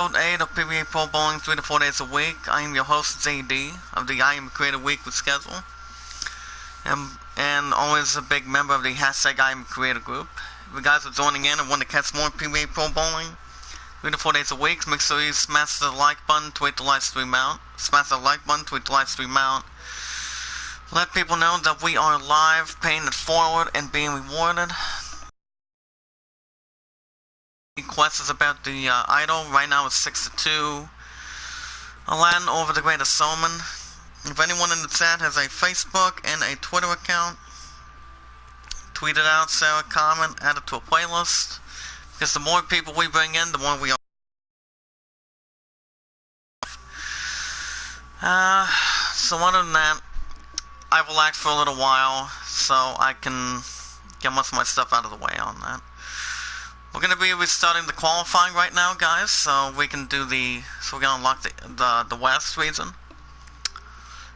Episode 8 of Pba Pro Bowling 3 to 4 days a week. I am your host, JD, of the I Am Creator Weekly schedule. And always a big member of the hashtag I Am Creator group. If you guys are joining in and want to catch more Pba Pro Bowling 3 to 4 days a week, make sure you smash the like button, tweet the live stream out. Smash the like button, tweet the live stream out. Let people know that we are live, paying it forward, and being rewarded. Quest is about the idol. Right now it's 6-2. Aladdin over the Great Soman. If anyone in the chat has a Facebook and a Twitter account, tweet it out, share a comment, add it to a playlist. Because the more people we bring in, the more we are. So other than that, I've relaxed for a little while, so I can get most of my stuff out of the way on that. We're going to be restarting the qualifying right now, guys, so we can do so we're going to unlock the West region.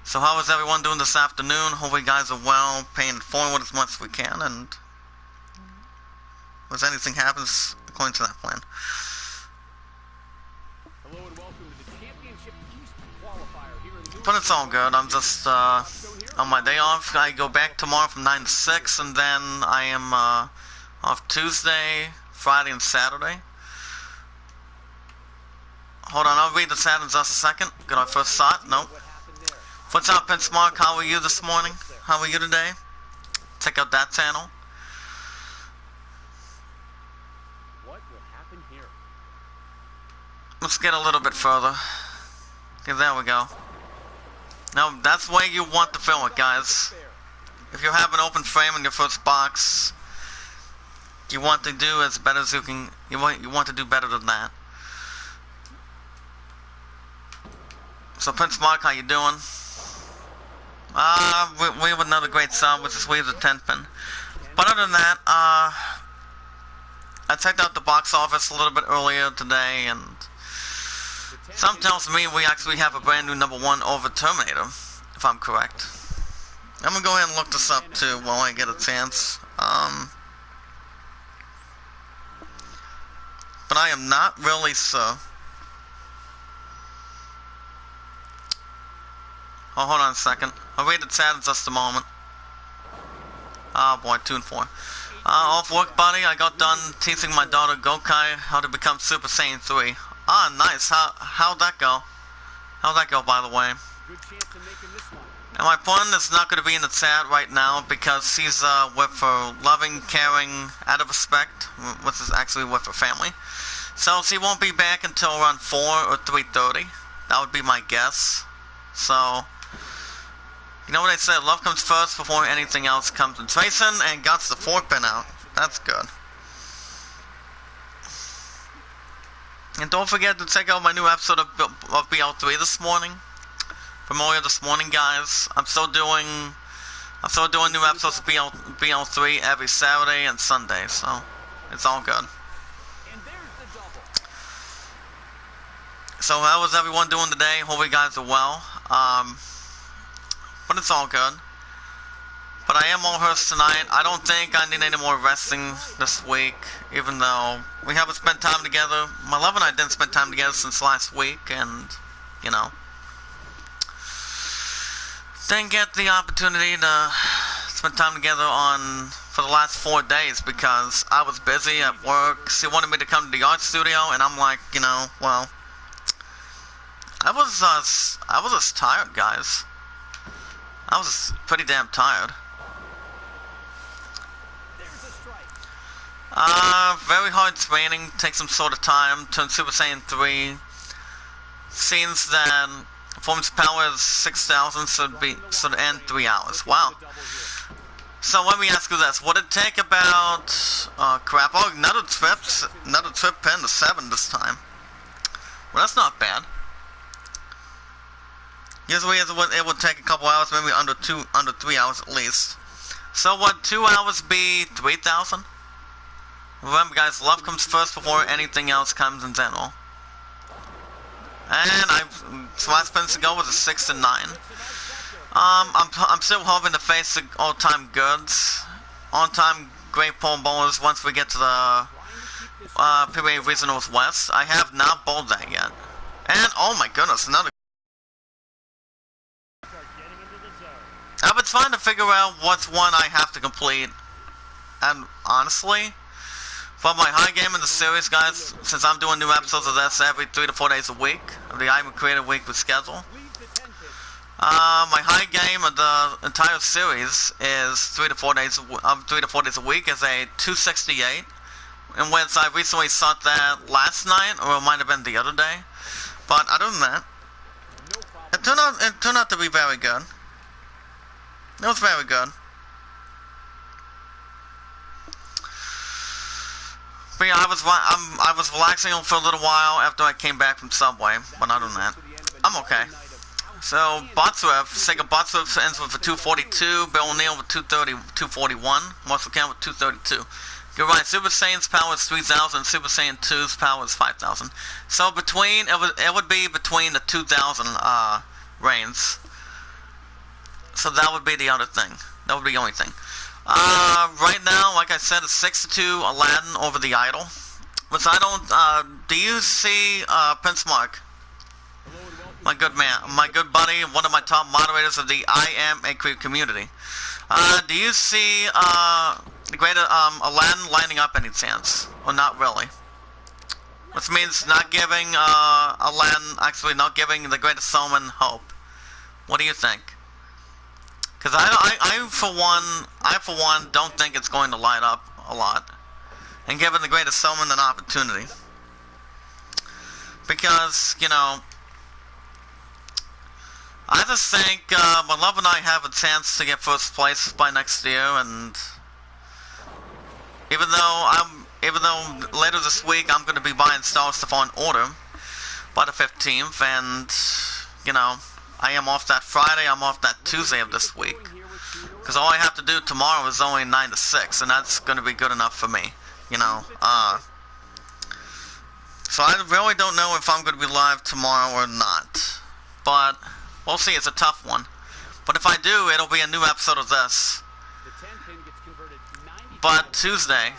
So how is everyone doing this afternoon? Hopefully you guys are well, paying it forward as much as we can, and if anything happens according to that plan. Hello and welcome to the Championship East qualifier here in But it's all good. I'm just on my day off. I go back tomorrow from 9 to 6, and then I am off Tuesday, Friday, and Saturday. Hold on, I'll read the chat in just a second. Get our first shot. Nope. What's up, Mark? How are you this morning? How are you today? Check out that channel. What will happen here? Let's get a little bit further. Okay, there we go. Now, that's the way you want to film it, guys. If you have an open frame in your first box, you want to do as better as you can. You want to do better than that. So, Prince Mark, how you doing? We have another great sub, which is Weave the 10th pin. But other than that, I checked out the box office a little bit earlier today, and some tells me we actually have a brand new #1 over Terminator, if I'm correct. I'm gonna go ahead and look this up too while I get a chance. But I am not really sure. Oh, hold on a second. I'll read the chat in just a moment. Oh boy, 2 and 4. Off work, buddy. I got done teaching my daughter Gokai how to become Super Saiyan 3. Ah, nice. How'd that go? How'd that go, by the way? Good chance of making this one. And my partner is not going to be in the chat right now because she's with her loving, caring, out of respect, which is actually with her family. So she won't be back until around 4 or 3:30. That would be my guess. So, you know what I said? Love comes first before anything else comes. And Trayson and got the 4 pin out. That's good. And don't forget to check out my new episode of BL3 this morning. Premiere this morning, guys. I'm still doing new episodes of BL3 every Saturday and Sunday, so it's all good. And there's the double. So how is everyone doing today? Hope you guys are well. But it's all good. But I am all hers tonight. I don't think I need any more resting this week, even though we haven't spent time together. My love and I didn't spend time together since last week, and, you know, didn't get the opportunity to spend time together for the last 4 days because I was busy at work. She wanted me to come to the art studio, and I'm like, you know, well, I was just tired, guys. I was pretty damn tired. Very hard training, takes some sort of time, turn Super Saiyan 3. Seems that performance power is 6,000, should end 3 hours. Wow. So let me ask you this, would it take about, crap, oh, another trip pin to 7 this time. Well, that's not bad. Usually it would take a couple hours, maybe under 3 hours at least. So would 2 hours be 3,000? Remember, guys, love comes first before anything else comes in general. And last spins to go was a 6 and 9. I'm still hoping to face the all-time goods, on-time great pole bowlers once we get to the Pba Regionals West. I have not bowled that yet. And, oh my goodness, another... I've been trying to figure out what's one I have to complete. And honestly, for my high game in the series, guys, since I'm doing new episodes of this every 3 to 4 days a week, of the I'm a Creator Weekly schedule, my high game of the entire series is 3 to 4 days a week is a 268, in which I recently shot that last night, or it might have been the other day. But other than that, it turned out to be very good. It was very good. But yeah, I was relaxing for a little while after I came back from Subway, but other than that, I'm okay. So, Botswift, Sega Botswift ends with a 242, Bill O'Neill with 230, 241, Muscle Count with 232. You're right, Super Saiyan's power is 3,000, Super Saiyan 2's power is 5,000. So it would be between the 2,000 reigns. So that would be the other thing. That would be the only thing. Right now, like I said, it's 6-2 Aladdin over the Idol. Which I don't, do you see, Prince Mark? My good man, my good buddy, one of my top moderators of the I Am a Creep community. Do you see, the great, Aladdin lining up any chance? Or not really? Which means not giving, Aladdin, actually not giving the greatest showman hope. What do you think? Because I for one, don't think it's going to light up a lot. And giving the greatest showman an opportunity. Because, you know, I just think, my love and I have a chance to get first place by next year, and even though later this week I'm going to be buying Star Stuff on order by the 15th, and, you know, I am off that Friday, I'm off that Tuesday of this week. Because all I have to do tomorrow is only 9 to 6, and that's going to be good enough for me, you know. So I really don't know if I'm going to be live tomorrow or not. But we'll see, it's a tough one. But if I do, it'll be a new episode of this. But Tuesday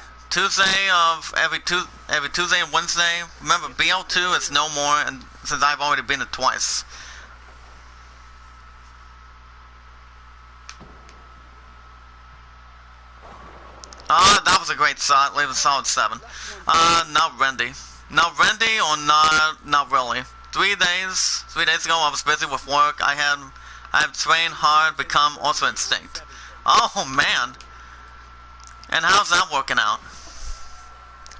of every Tuesday and Wednesday, remember BL2 is no more, and since I've already been it twice. That was a great shot, leave a solid 7. Not Rendy. Not Rendy or not really. 3 days ago I was busy with work. I have trained hard, become also instinct. Oh man. And how's that working out?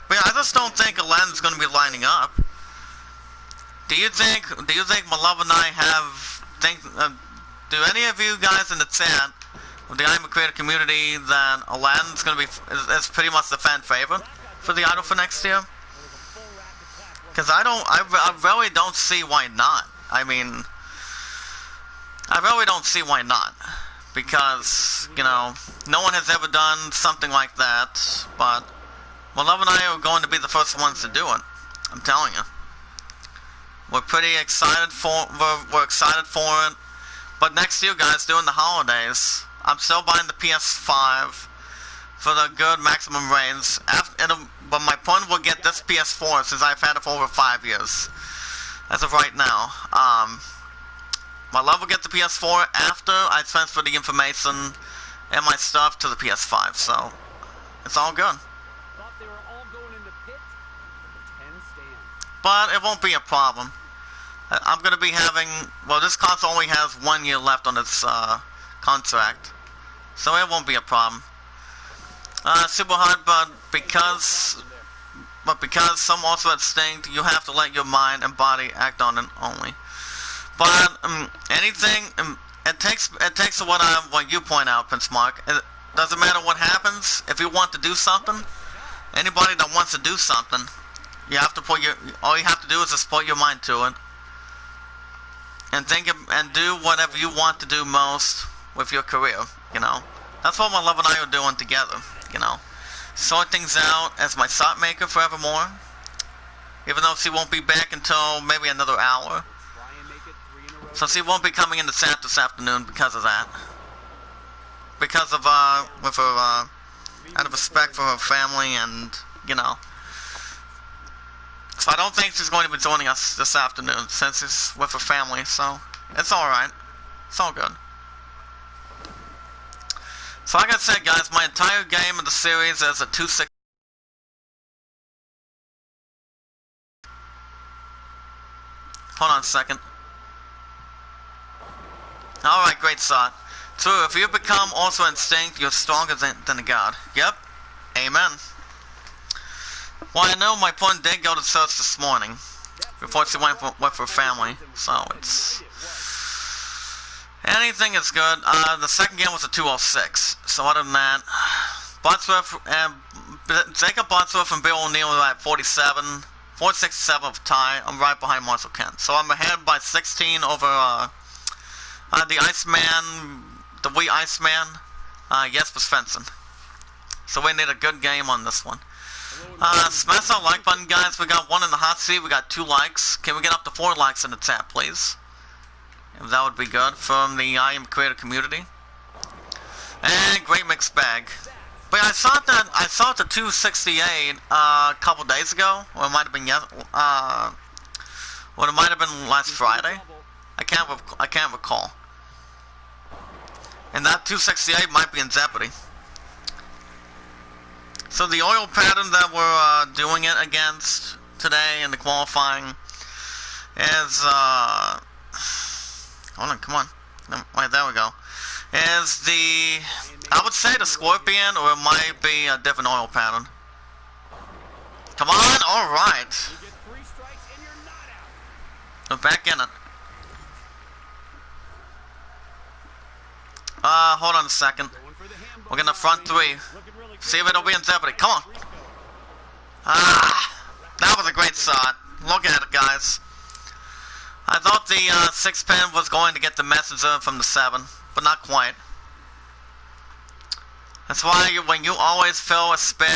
But I just don't think Aladdin's gonna be lining up. Do you think my love and I do any of you guys in the chat of the I'm a Creator community that Aladdin's gonna be is pretty much the fan favorite for the Idol for next year? Because I really don't see why not. I mean, I really don't see why not. Because, you know, no one has ever done something like that, but my love and I are going to be the first ones to do it. I'm telling you. We're pretty excited we're excited for it. But next year, guys, during the holidays, I'm still buying the PS5 for the good maximum range. But my opponent will get this PS4 since I've had it for over 5 years. As of right now. My love will get the PS4 after I transfer the information and my stuff to the PS5. So, it's all good. But it won't be a problem. I'm going to be having... Well, this console only has 1 year left on its contract. So it won't be a problem. Super hard, but because some also instinct, you have to let your mind and body act on it only. But anything, it takes what you point out, Prince Mark. It doesn't matter what happens. If you want to do something, anybody that wants to do something, you have to all you have to do is just put your mind to it, and and do whatever you want to do most with your career. You know, that's what my love and I are doing together. You know, sort things out as my shot maker forevermore. Even though she won't be back until maybe another hour. So she won't be coming into chat this afternoon because of that. Because of, with her, out of respect for her family and, you know, So I don't think she's going to be joining us this afternoon since she's with her family, so it's alright. It's all good. So like I said, guys, my entire game of the series is a 2-6. Hold on a second. Alright, great shot. True, if you become also instinct, you're stronger than a god. Yep. Amen. Well, I know my opponent did go to church this morning before she went with her family, so it's... anything is good. The second game was a 206, so other than that, Jacob Buttsworth and Bill O'Neill are at 47, 467 of tie. I'm right behind Marshall Kent, so I'm ahead by 16 over the Iceman, the wee Iceman, Jesper Svensson. So we need a good game on this one. Smash that like button, guys. We got 1 in the hot seat. We got 2 likes. Can we get up to 4 likes in the chat, please? If that would be good from the I Am Creator community. And great mixed bag. But I saw the 268 a couple days ago, or it might have been or it might have been last Friday. I can't recall. And that 268 might be in jeopardy. So the oil pattern that we're doing it against today in the qualifying is hold on, come on. Wait, there we go. Is the, I would say the Scorpion, or it might be a different oil pattern. Come on, alright. We're back in it. Hold on a second. We're gonna front 3. See if it'll be in jeopardy. Come on. That was a great shot. Look at it, guys. I thought the 6-pin was going to get the messenger from the 7, but not quite. That's why when you always fill a spare,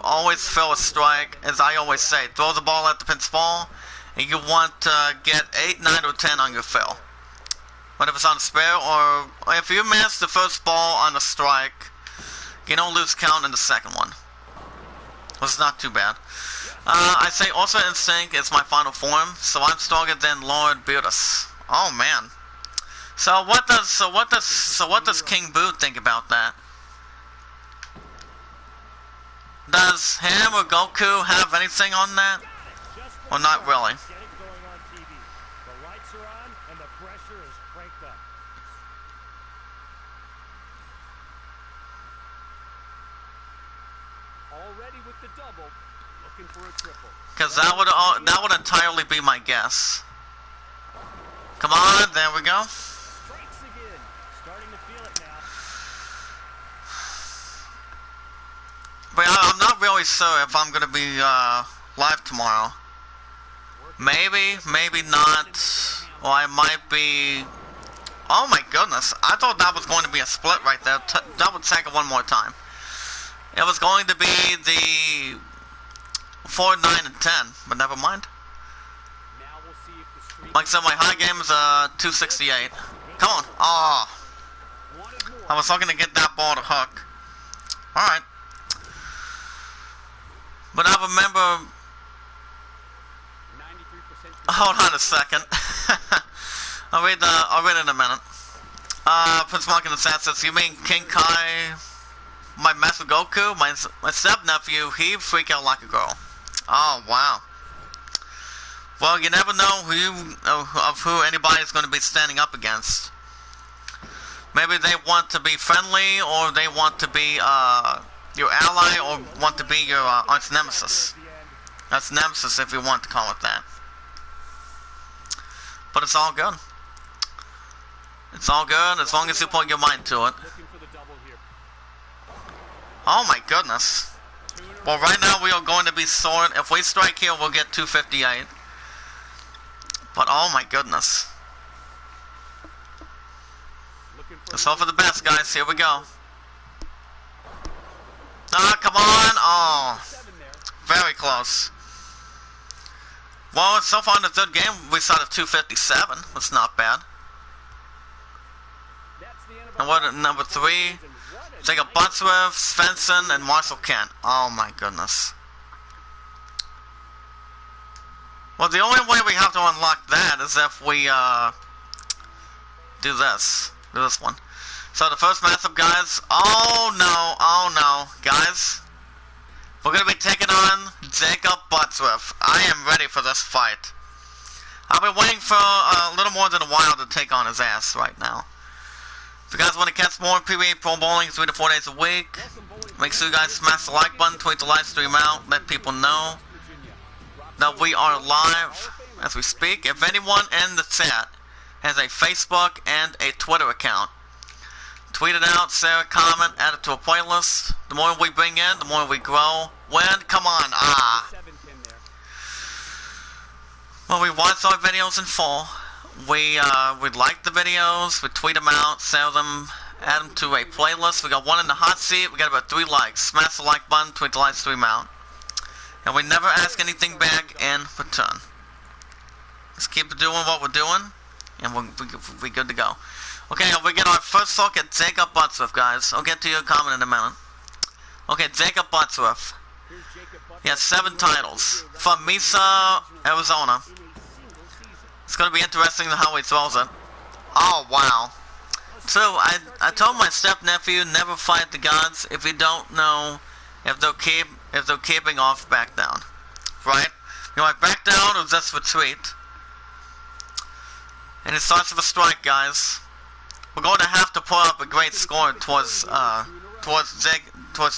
always fill a strike, as I always say, throw the ball at the pin's fall, and you want to get 8, 9, or 10 on your fill. But if it's on a spare, or if you miss the first ball on a strike, you don't lose count in the second one. Which is not too bad. I say also Instinct is my final form, so I'm stronger than Lord Beerus. Oh man. So what does King Boo think about that? Does him or Goku have anything on that? Well, not really. Because that would entirely be my guess. Come on, there we go. But I'm not really sure if I'm gonna be live tomorrow. Maybe, maybe not. Or I might be. Oh my goodness! I thought that was going to be a split right there. Double check it one more time. It was going to be the 4, 9, and 10, but never mind. Like I said, my high game is 268. Come on. Oh. I was looking to get that ball to hook. Alright. But I remember... Hold on a second. I'll read it in a minute. Prince Mark in the chat says, you mean King Kai, my Master Goku? My step-nephew, he freaked out like a girl. Oh, wow. Well, you never know who anybody's going to be standing up against. Maybe they want to be friendly, or they want to be your ally, or want to be your arch nemesis. That's nemesis, if you want to call it that. But it's all good. It's all good as long as you put your mind to it. Oh my goodness. Well, right now we are going to be short. If we strike here, we'll get 258. But oh my goodness. Let's hope for the best, guys. Here we go. Ah, come on. Oh, very close. Well, so far in the third game, we started 257. That's not bad. And what at number 3? Jacob Buttsworth, Svensson, and Marshall Kent. Oh my goodness. Well, the only way we have to unlock that is if we, do this. Do this one. So the first matchup, guys. Oh no, guys. We're gonna be taking on Jacob Buttsworth. I am ready for this fight. I've been waiting for a little more than a while to take on his ass right now. If you guys want to catch more Pba Pro Bowling 3 to 4 days a week, make sure you guys smash the like button, tweet the live stream out, let people know that we are live as we speak. If anyone in the chat has a Facebook and a Twitter account, tweet it out, share a comment, add it to a playlist. The more we bring in, the more we grow. Win, come on, Well, we watch our videos in full. We like the videos, we tweet them out, share them, add them to a playlist. We got one in the hot seat, we got about 3 likes. Smash the like button, tweet the live stream out. And we never ask anything back in return. Let's keep doing what we're doing, and we're good to go. Okay, we get our first look at Jacob Buttsworth, guys. I'll get to your comment in a minute. Okay, Jacob Buttsworth. He has 7 titles. From Mesa, Arizona. It's going to be interesting how he throws it. Oh, wow. So, I told my step-nephew, never fight the gods if you don't know if they're keeping off back down. Right? You want back down or just retreat? And it starts with a strike, guys. We're going to have to put up a great score towards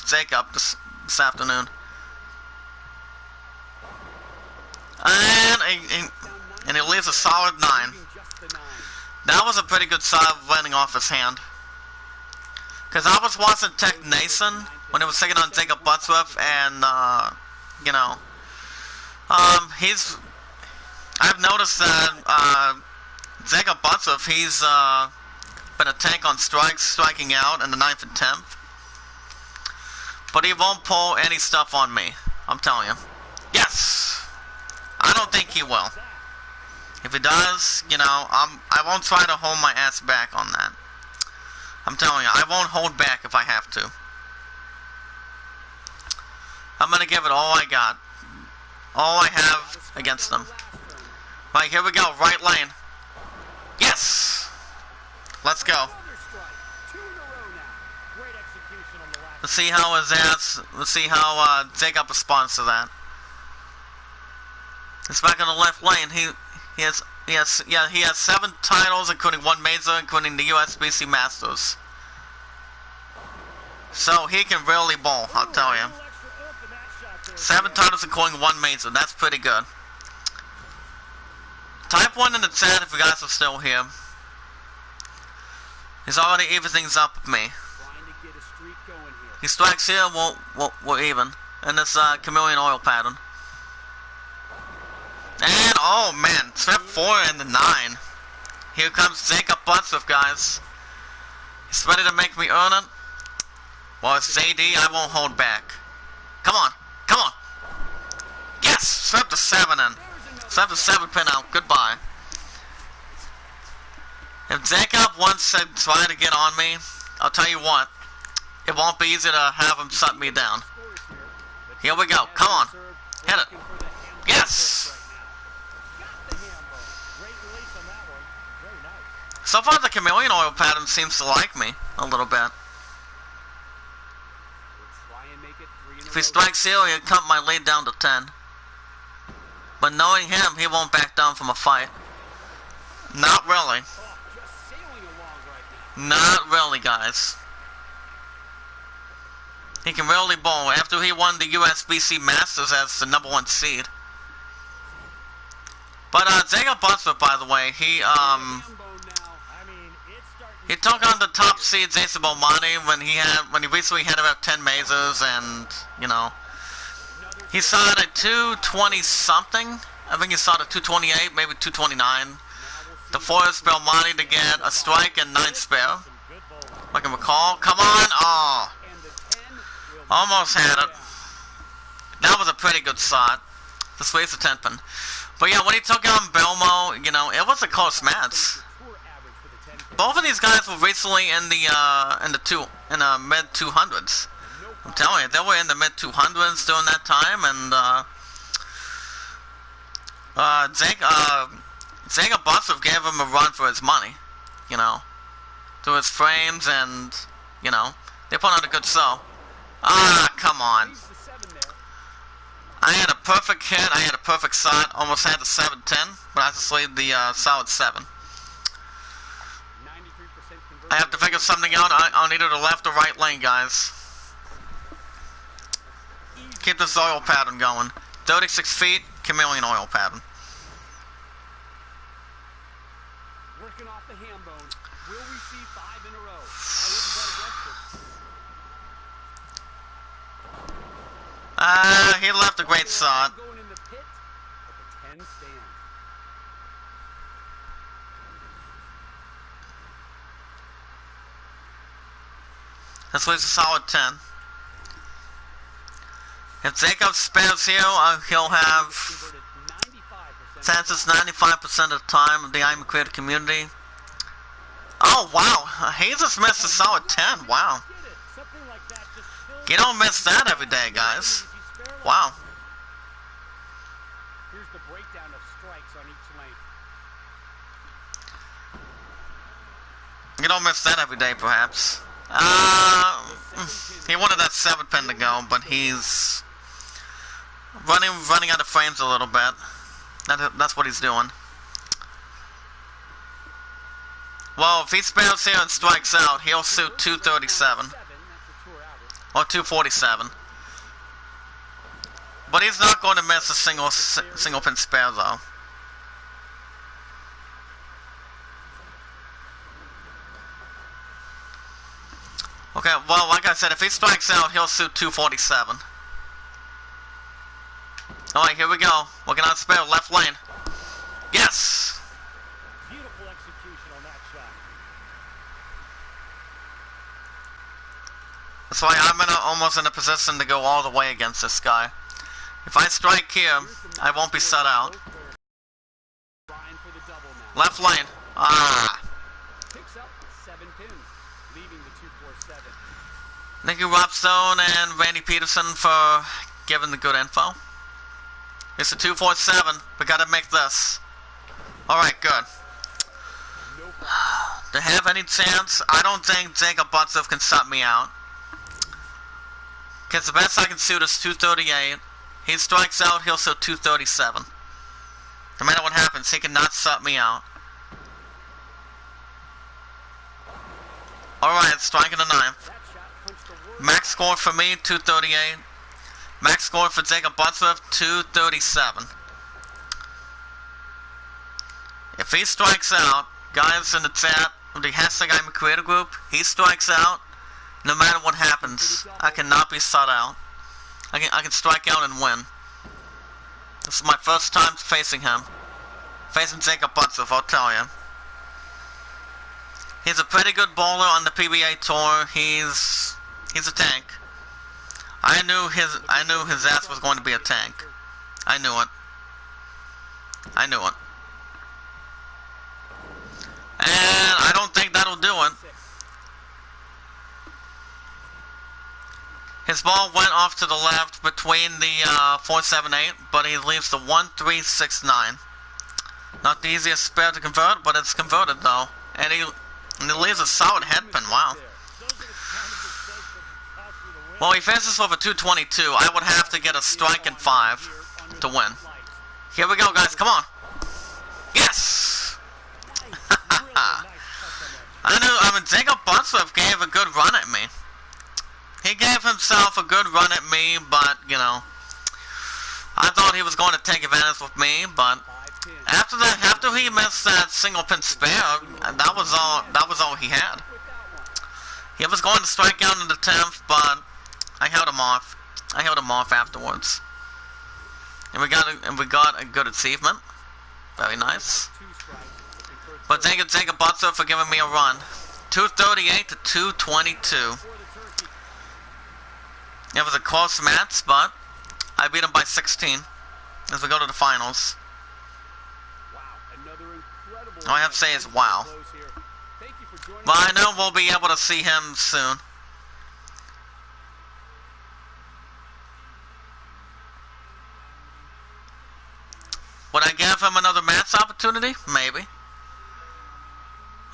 Jacob this afternoon. And he leaves a solid 9. That was a pretty good shot landing off his hand. Because I was watching Tech Nason when he was taking on Jacob Buttsworth, and you know, I've noticed that Jacob Buttsworth, he's been a tank on strikes, striking out in the 9th and 10th. But he won't pull any stuff on me, I'm telling you. Yes! I don't think he will. If he does, you know, I won't try to hold my ass back on that. I'm telling you, I won't hold back if I have to. I'm gonna give it all I got. All I have against them. Right, here we go, right lane. Yes! Let's go. Let's see how let's see how Jacob responds to that. It's back in the left lane. He has 7 titles, including 1 major, including the USBC Masters. So he can really bowl, I'll tell you. 7 titles, including 1 major. That's pretty good. Type 1 in the chat if you guys are still here. He's already even things up with me. He strikes here, we're even. In this chameleon oil pattern. And, oh man, Trip 4 and the 9. Here comes Jacob Buttsworth, guys. He's ready to make me earn it. Well, it's JD, I won't hold back. Come on, come on. Yes, Trip the 7 in. Trip the 7 pin out, goodbye. If Jacob wants to try to get on me, I'll tell you what. It won't be easy to have him shut me down. Here we go, come on. Hit it. Yes! So far, the chameleon oil pattern seems to like me a little bit. If he strikes here, he'll cut my lead down to 10. But knowing him, he won't back down from a fight. Not really. Not really, guys. He can really bowl after he won the USBC Masters as the #1 seed. But Jacob Buttsworth, by the way, he took on the top seed Jason Bomani when he recently had about 10 mazes, and you know, he saw it at 220 something. I think he saw it at 228, maybe 229. The forced Belmonte to get a strike and 9 spare. If I can recall. Come on! Oh! Almost had it. That was a pretty good shot. Just waste the 10 pin. But yeah, when he took on Belmo, you know, it was a close match. Both of these guys were recently in the mid 200s. I'm telling you, they were in the mid 200s during that time, and Jacob Butler gave him a run for his money, you know, through his frames and, you know, they put on a good show. Ah, come on. Leads the 7 there. I had a perfect hit, I had a perfect shot, almost had the 7-10, but I just laid the solid 7. 93% conversion. I have to figure something out on either the left or right lane, guys. Keep this oil pattern going. 36 feet, chameleon oil pattern. Working off the ham bone. Will we see 5 in a row? I wouldn't bet against it. He left a great shot. Going in the pit, but the 10 stands. This leaves a solid 10. If Jacob spares here, he'll have Converted 95%. chances 95% of the time of the I'm creative community. Oh wow, he just missed a solid 10. Wow, Get it. Something like that just kills you don't miss that every day, guys. Wow. Here's the breakdown of strikes on each lane. You don't miss that every day, perhaps. He wanted that 7 pin to go, but he's running out of frames a little bit. That's what he's doing. Well, if he spares here and strikes out, he'll shoot 237 That's a tour average. or 247. But he's not going to miss a single pin spare though. Okay, well, like I said, if he strikes out, he'll shoot 247. Alright, here we go. Working on spare, left lane. Yes! Beautiful execution on that shot. That's why I'm almost in a position to go all the way against this guy. If I strike here, I won't be shut out. Trying for the double now. Left lane. Ah! Picks up 7 pins, leaving the 247. Thank you, Rob Stone and Randy Peterson, for giving the good info. It's a 247. We gotta make this. Alright, good. No problem. To have any chance, I don't think Jacob Butler can shut me out. Because the best I can shoot is 238. He strikes out, he'll shoot 237. No matter what happens, he cannot shut me out. Alright, striking a 9. That shot punched the word. Max score for me, 238. Max score for Jacob Butler, 237. If he strikes out, guys in the chat, the hashtag I'm a creator group, he strikes out, no matter what happens, I cannot be shut out. I can strike out and win. This is my first time facing him. Facing Jacob Butler, I'll tell you. He's a pretty good bowler on the PBA tour. He's a tank. I knew his ass was going to be a tank. I knew it. I knew it. And I don't think that'll do it. His ball went off to the left between the 478, but he leaves the 1369. Not the easiest spare to convert, but it's converted though. And he leaves a solid head pin, wow. Well, he finishes with a 222. I would have to get a strike in 5 to win. Here we go, guys, come on. Yes! I mean, Jacob Butler gave a good run at me. He gave himself a good run at me, but, you know, I thought he was going to take advantage with me, but after he missed that single pin spare, that was all he had. He was going to strike out in the 10th, but I held him off. I held him off afterwards. And we got a good achievement. Very nice. But thank you, Jacob Butler, for giving me a run. 238 to 222. It was a close match, but I beat him by 16 as we go to the finals. All I have to say is wow. But I know we'll be able to see him soon. But I guess opportunity? Maybe.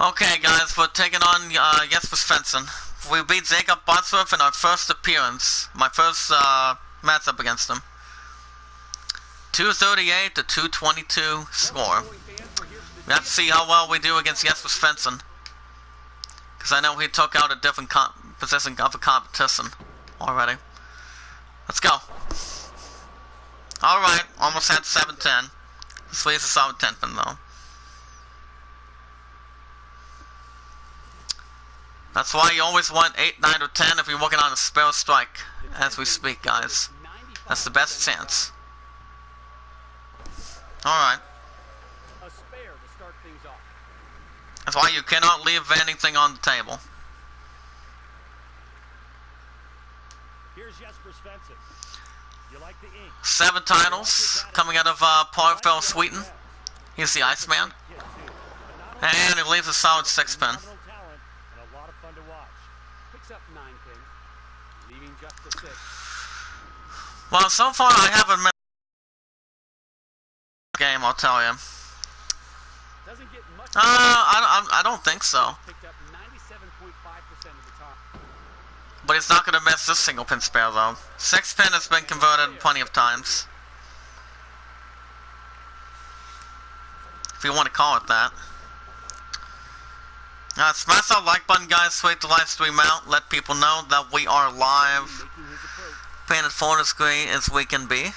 Okay, guys, we're taking on Jesper Svensson. We beat Jacob Bosworth in our first appearance. My first matchup against him. 238 to 222 score. We have to see how well we do against Jesper Svensson. Because I know he took out a different position of a competition already. Let's go. Alright, almost had 7-10. This leaves us out with 10 pin though. That's why you always want 8, 9, or 10 if you're working on a spare strike as we speak, guys. That's the best chance. Alright. That's why you cannot leave anything on the table. Here's Jesper Svensson. You like the ink? 7 titles coming out of Parkville, Sweden. He's the Iceman. And he leaves a solid 6 pin. Well, so far I haven't missed a game, I'll tell you. I don't think so. But he's not going to miss this single pin spare though. 6 pin has been converted plenty of times. If you want to call it that. Smash that like button, guys. Switch the live stream out. Let people know that we are live. Paying it forward as great as we can be.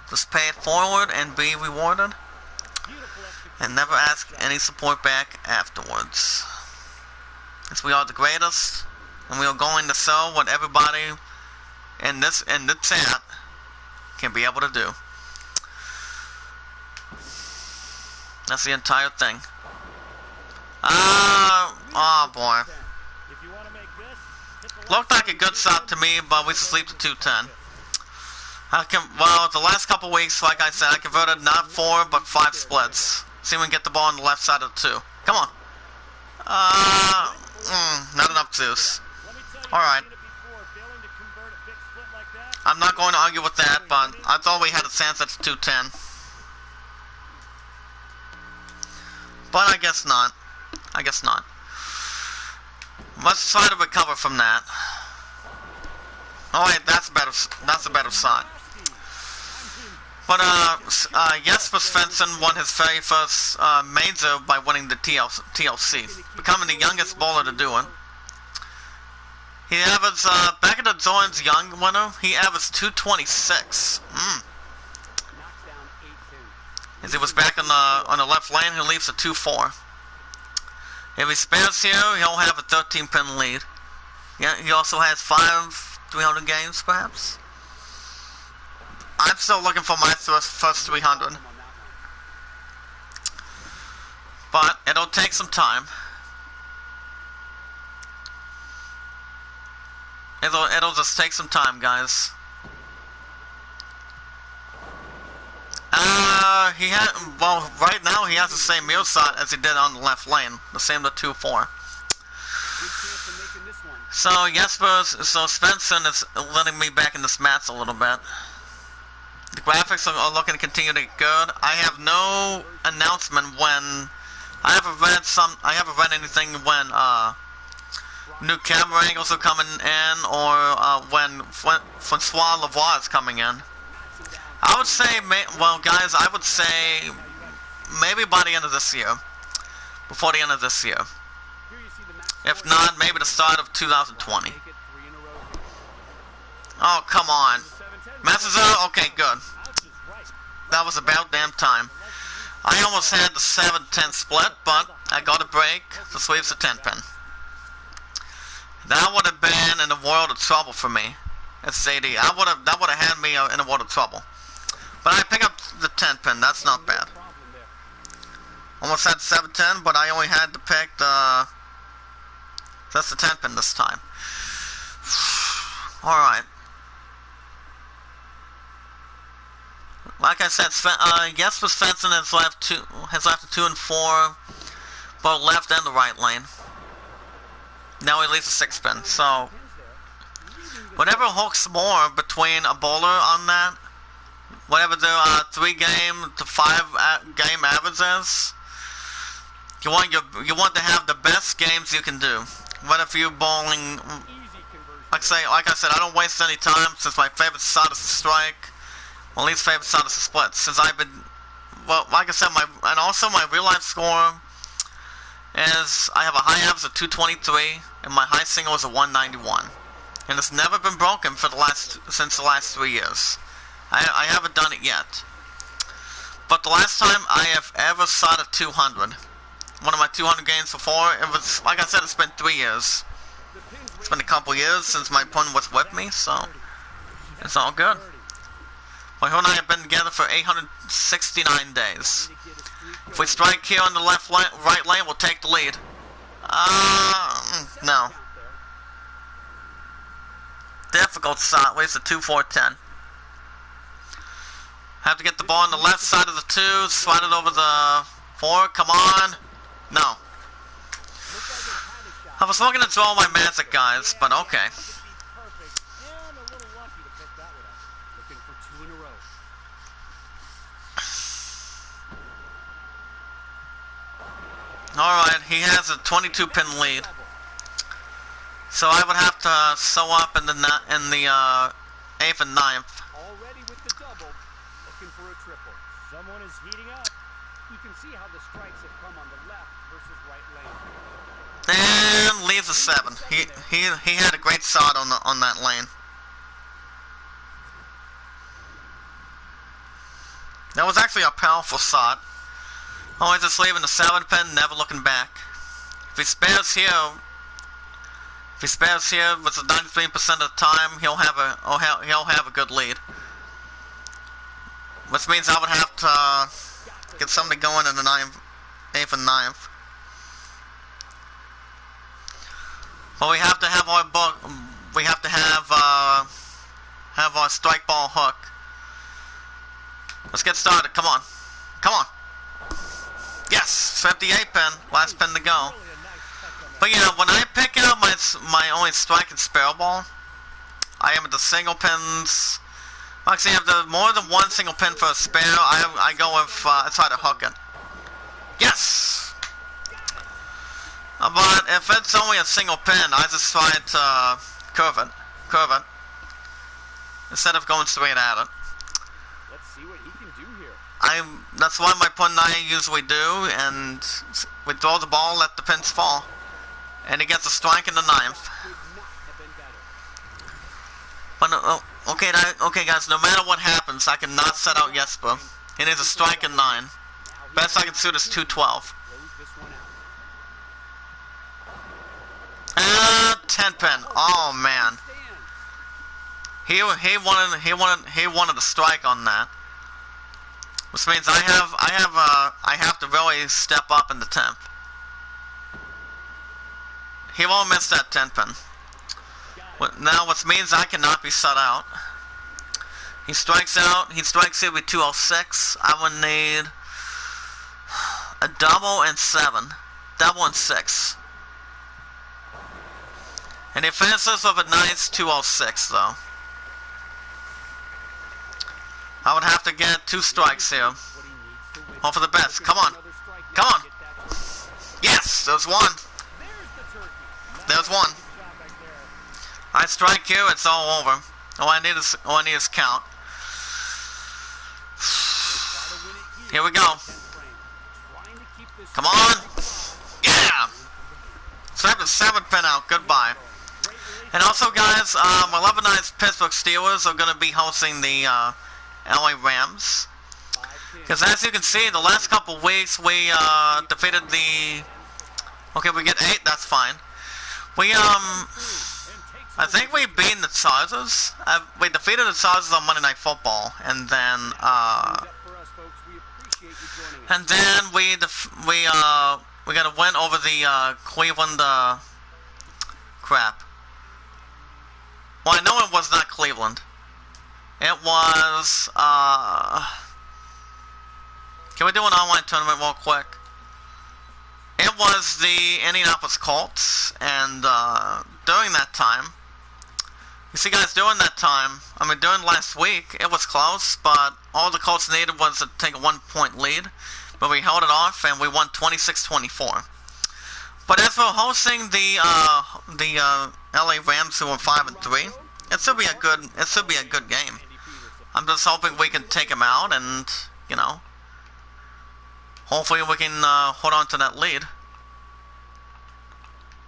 Just pay it forward and be rewarded. And never ask any support back afterwards. As we are the greatest. And we are going to show what everybody in the chat can be able to do. That's the entire thing. Oh boy. Looked like a good shot to me, but we sleep to 210. Well, the last couple weeks, like I said, I converted not 4, but 5 splits. See if we can get the ball on the left side of the 2. Come on. Not enough juice. Alright. I'm not going to argue with that, but I thought we had a chance at the 210. But I guess not. I guess not. Let's try to recover from that. Oh wait, that's a better shot. But Jesper Svensson won his very first major by winning the TLC, becoming the youngest bowler to do it. He averaged back at the Jordan's Young winner. He averaged 226. As he was back on the left lane, he leaves a 2-4. If he spares here, he'll have a 13 pin lead. Yeah, he also has 5 300 games, perhaps. I'm still looking for my first 300. But it'll take some time. It'll just take some time, guys. Well, right now he has the same meal shot as he did on the left lane. The same to 2-4. So Svensson is letting me back in this match a little bit. The graphics are looking to continue to get good. I have no announcement when. I haven't read anything when new camera angles are coming in, or when Francois Lavoie is coming in. I would say, well, guys, I would say maybe by the end of this year. Before the end of this year. If not, maybe the start of 2020. Oh, come on. Messes up? Okay, good. That was about damn time. I almost had the 7-10 split, but I got a break. This leaves a 10 pin. That would have been in a world of trouble for me. It's AD. That would have had me in a world of trouble. But I pick up the 10 pin. That's not bad. Almost had 7-10, but I only had to pick the. That's the 10 pin this time. All right. Like I said, Jesper Svensson has left a 2 and 4, both left and the right lane. Now he leaves a 6 pin. So whatever hooks more between a bowler on that, whatever the 3 game to 5 game average is. You want to have the best games you can do. What if you bowling? Like I said, I don't waste any time since my favorite side is the strike. My least favorite side is the split. Since I've been, well, like I said, and also my real life score is I have a high average of 223 and my high single is a 191, and it's never been broken for since the last 3 years. I haven't done it yet. But the last time I have ever shot a 200, one of my 200 games before, it was, like I said, it's been 3 years. It's been a couple years since my opponent was with me, so it's all good. My whole and I have been together for 869 days. If we strike here on the right lane, we'll take the lead. No. Difficult shot, waits a 2-4-10. Have to get the ball on the left side of the 2, slide it over the 4, come on. No. I was looking to draw my magic, guys, but okay. Alright, he has a 22 pin lead. So I would have to sew up in the 8th and 9th. Already with the double, looking for a triple. Someone is heating up. You can see how the strikes have come on the left versus right lane. And leaves a 7. He had a great shot on that lane. That was actually a powerful shot. Always just leaving the 7 pin, never looking back. If he spares here with the 93% of the time, he'll have a good lead. Which means I would have to get somebody going in the 8th and 9th. But we have to have our have our strike ball hook. Let's get started. Come on. Come on. Yes, 58 pin, last pin to go. But yeah, when I pick out my only strike and spare ball, I am at the single pins. Actually, I have the more than one single pin for a spare. I go with I try to hook it. Yes. But if it's only a single pin, I just try to curve it, instead of going straight at it. Let's see what he can do here. That's what my opponent and I usually do, and we throw the ball, let the pins fall, and he gets a strike in the 9th. But okay, guys, no matter what happens, I cannot set out Jesper. He needs a strike in 9. Best I can shoot is 212. 10 pin. Oh man. He wanted a strike on that. Which means I have to really step up in the 10th. He won't miss that 10 pin. Now, which means I cannot be shut out. He strikes out. He strikes it with 206. I would need a double and 7, double and 6. And he finishes with a nice 206 though. I would have to get 2 strikes here. Hope for the best. Come on. Come on. Yes, there's one. There's one. I strike here, it's all over. All I need is count. Here we go. Come on. Yeah. So I have the 7th pin out. Goodbye. And also, guys, my 11-9 Pittsburgh Steelers are going to be hosting the LA Rams. Because as you can see, the last couple weeks we defeated the... Okay, we get 8, that's fine. We, I think we beat the Chargers. We defeated the Chargers on Monday Night Football. And then, we got a win over the Cleveland, crap. Well, I know it was not Cleveland. It was, can we do an online tournament real quick? It was the Indianapolis Colts, and during that time, You see, guys, during that time, I mean, during last week, it was close, but all the Colts needed was to take a 1-point lead. But we held it off, and we won 26-24. But as we're hosting the LA Rams, who are 5-3, it should be a good game. I'm just hoping we can take them out, and you know, hopefully we can hold on to that lead.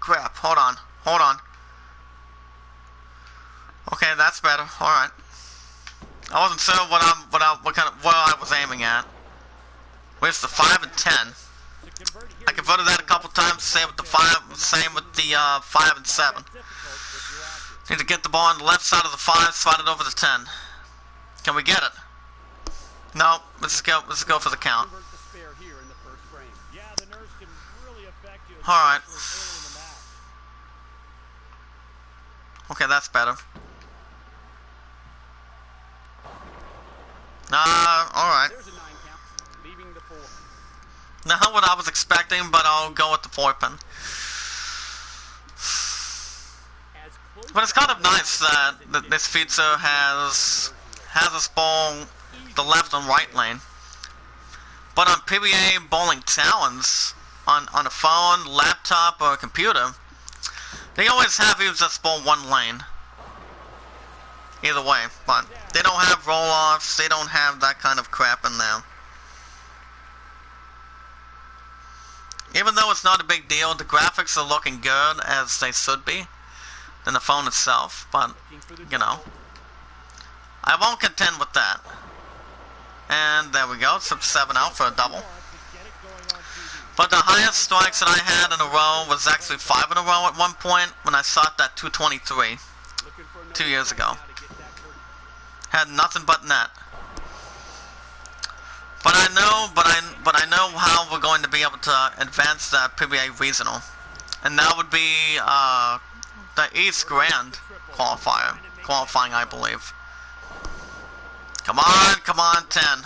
Crap! Hold on. Okay, that's better. All right. I wasn't sure what I was aiming at. Where's the 5 and 10? I converted that a couple times. Same with the 5. Same with the 5 and 7. Need to get the ball on the left side of the 5, slide it over the 10. Can we get it? No. Let's go for the count. All right. Okay, that's better. Alright. Not what I was expecting, but I'll go with the 4-pin. But it's kind of nice that this feature has us bowl the left and right lane. But on Pba Bowling Talons, on a phone, laptop, or a computer, they always have you just bowl one lane. Either way, but they don't have roll-offs, they don't have that kind of crap in there. Even though it's not a big deal, the graphics are looking good, as they should be, than the phone itself, but, you know, I won't contend with that. And there we go, sub 7 out for a double. But the highest strikes that I had in a row was actually 5 in a row at one point, when I shot that 223 2 years ago. Had nothing but net. But I know how we're going to be able to advance that PBA regional, and that would be the East Grand qualifying, I believe. Come on, 10.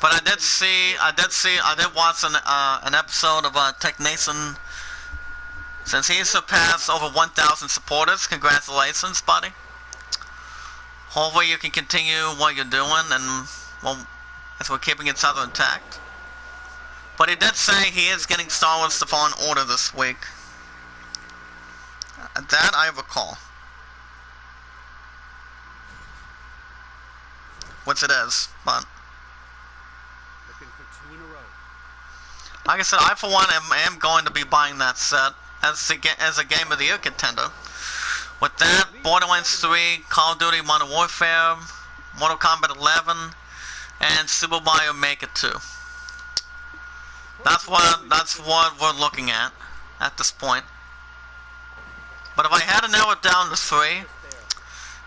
But I did watch an episode of Tech Nation. Since he surpassed over 1,000 supporters, congratulations, buddy. Hopefully you can continue what you're doing, and well, as we're keeping each other intact. But he did say he is getting Star Wars The Fallen Order this week. That I recall. Which it is, but like I said, I for one am going to be buying that set as a Game of the Year contender. With that, Borderlands 3, Call of Duty Modern Warfare, Mortal Kombat 11, and Super Mario Maker 2. That's what we're looking at this point. But if I had to narrow it down to 3,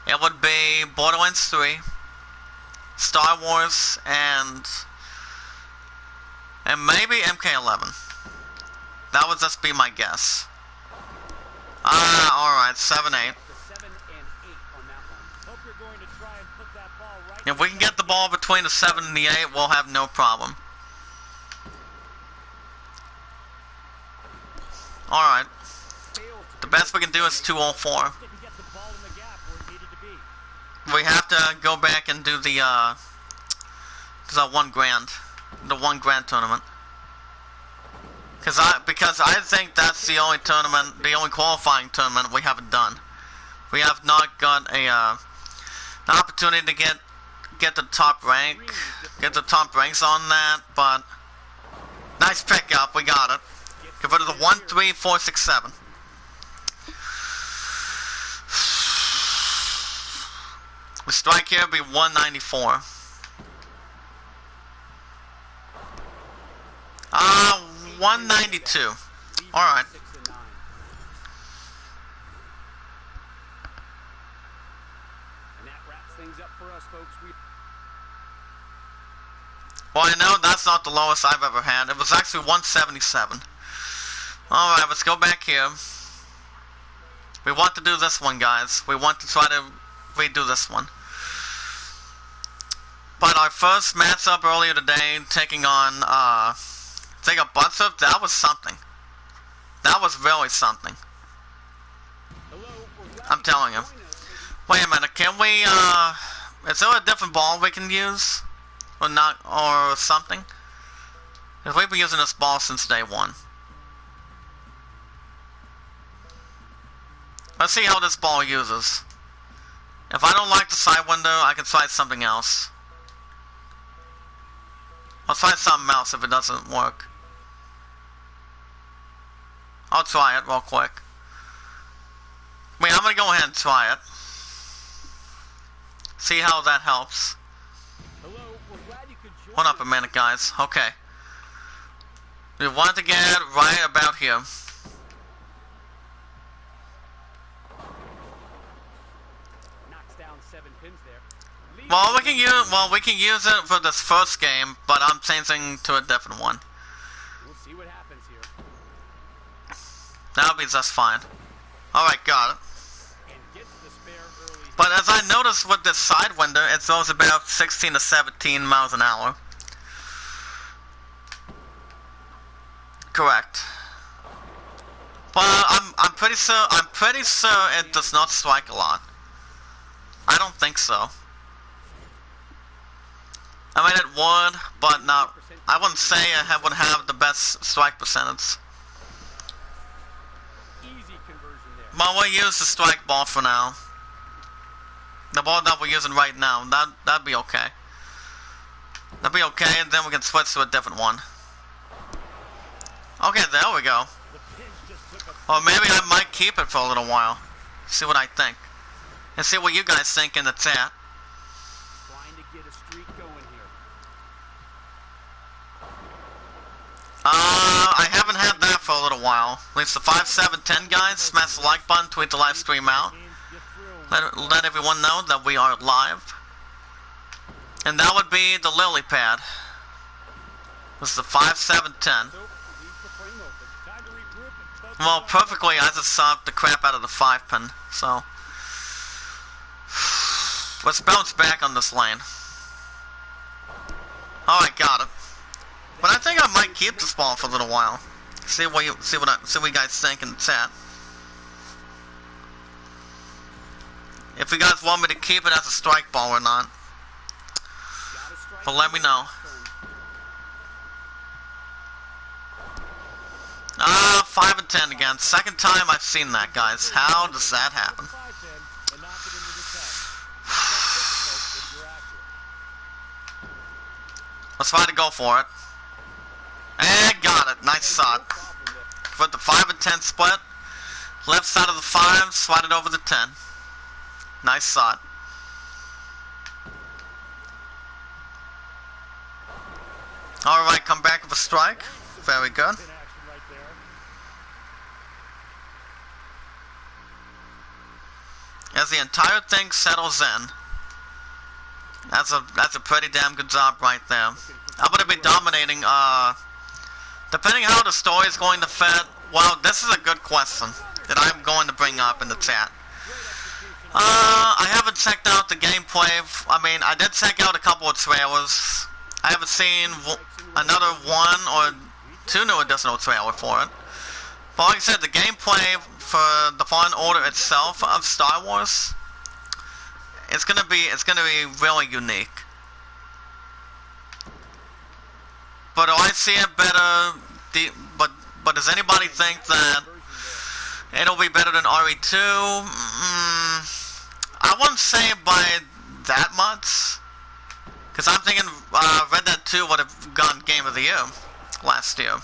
it would be Borderlands 3, Star Wars, and maybe MK11. That would just be my guess. Alright, 7-8. If we can get the ball between the 7 and the 8, we'll have no problem. Alright. The best we can do is 204. We have to go back and do the $1 grand tournament. Because I think that's the only tournament, the only qualifying tournament we haven't done. We have not got an opportunity to get the top ranks on that, but nice pickup, we got it. Converted to 1, 3, 4, 6, 7. The strike here would be 194. 192. Alright. Well, I know that's not the lowest I've ever had. It was actually 177. Alright, let's go back here. We want to do this one, guys. We want to try to redo this one. But our first matchup earlier today, taking on Take a bus up? That was something. That was really something. I'm telling you. Wait a minute, can we, is there a different ball we can use? Or not, or something? Because we've been using this ball since day one. Let's see how this ball uses. If I don't like the side window, I can try something else. I'll try something else if it doesn't work. I'll try it real quick. Wait, I'm gonna go ahead and try it. See how that helps. Hold up a minute, guys. Okay. We want to get right about here. Well, we can use it for this first game, but I'm changing to a different one. We'll see what happens here. That'll be just fine. Alright, got it. And gets the spare early. But as I noticed with this side window, it goes about 16 to 17 miles an hour. Correct. But I'm pretty sure it does not strike a lot. I don't think so. I mean, it would, but not. I wouldn't say it would have the best strike percentage. Easy conversion there. But we'll use the strike ball for now. The ball that we're using right now, that'd be okay. That'd be okay, and then we can switch to a different one. Okay, there we go. Or maybe I might keep it for a little while. See what I think. And see what you guys think in the chat. Trying to get a streak going here. I haven't had that for a little while. At least the 5, 7, 10 guys, smash the like button, tweet the live stream out. Let everyone know that we are live. And that would be the lily pad. This is the 5, 7, 10. Well, perfectly, I just sucked the crap out of the 5 pin, so. Let's bounce back on this lane. Alright, got it. But I think I might keep this ball for a little while. See what you guys think in the chat. If you guys want me to keep it as a strike ball or not. But let me know. 5 and 10 again. Second time I've seen that, guys. How does that happen? Let's try to go for it. And got it. Nice shot. Put the 5 and 10 split. Left side of the 5, slide it over the 10. Nice shot. Alright, come back with a strike. Very good. As the entire thing settles in. That's a pretty damn good job right there. I'm gonna be dominating, depending how the story is going to fit. Well, this is a good question that I'm going to bring up in the chat. I haven't checked out the gameplay. I mean, I did check out a couple of trailers. I haven't seen another 1 or 2 new additional trailer for it. But like I said, the gameplay for the Fallen Order itself of Star Wars, it's gonna be really unique. But do I see it better? But does anybody think that it'll be better than RE2? I wouldn't say by that much, because I'm thinking Red Dead 2 would have gotten Game of the Year last year.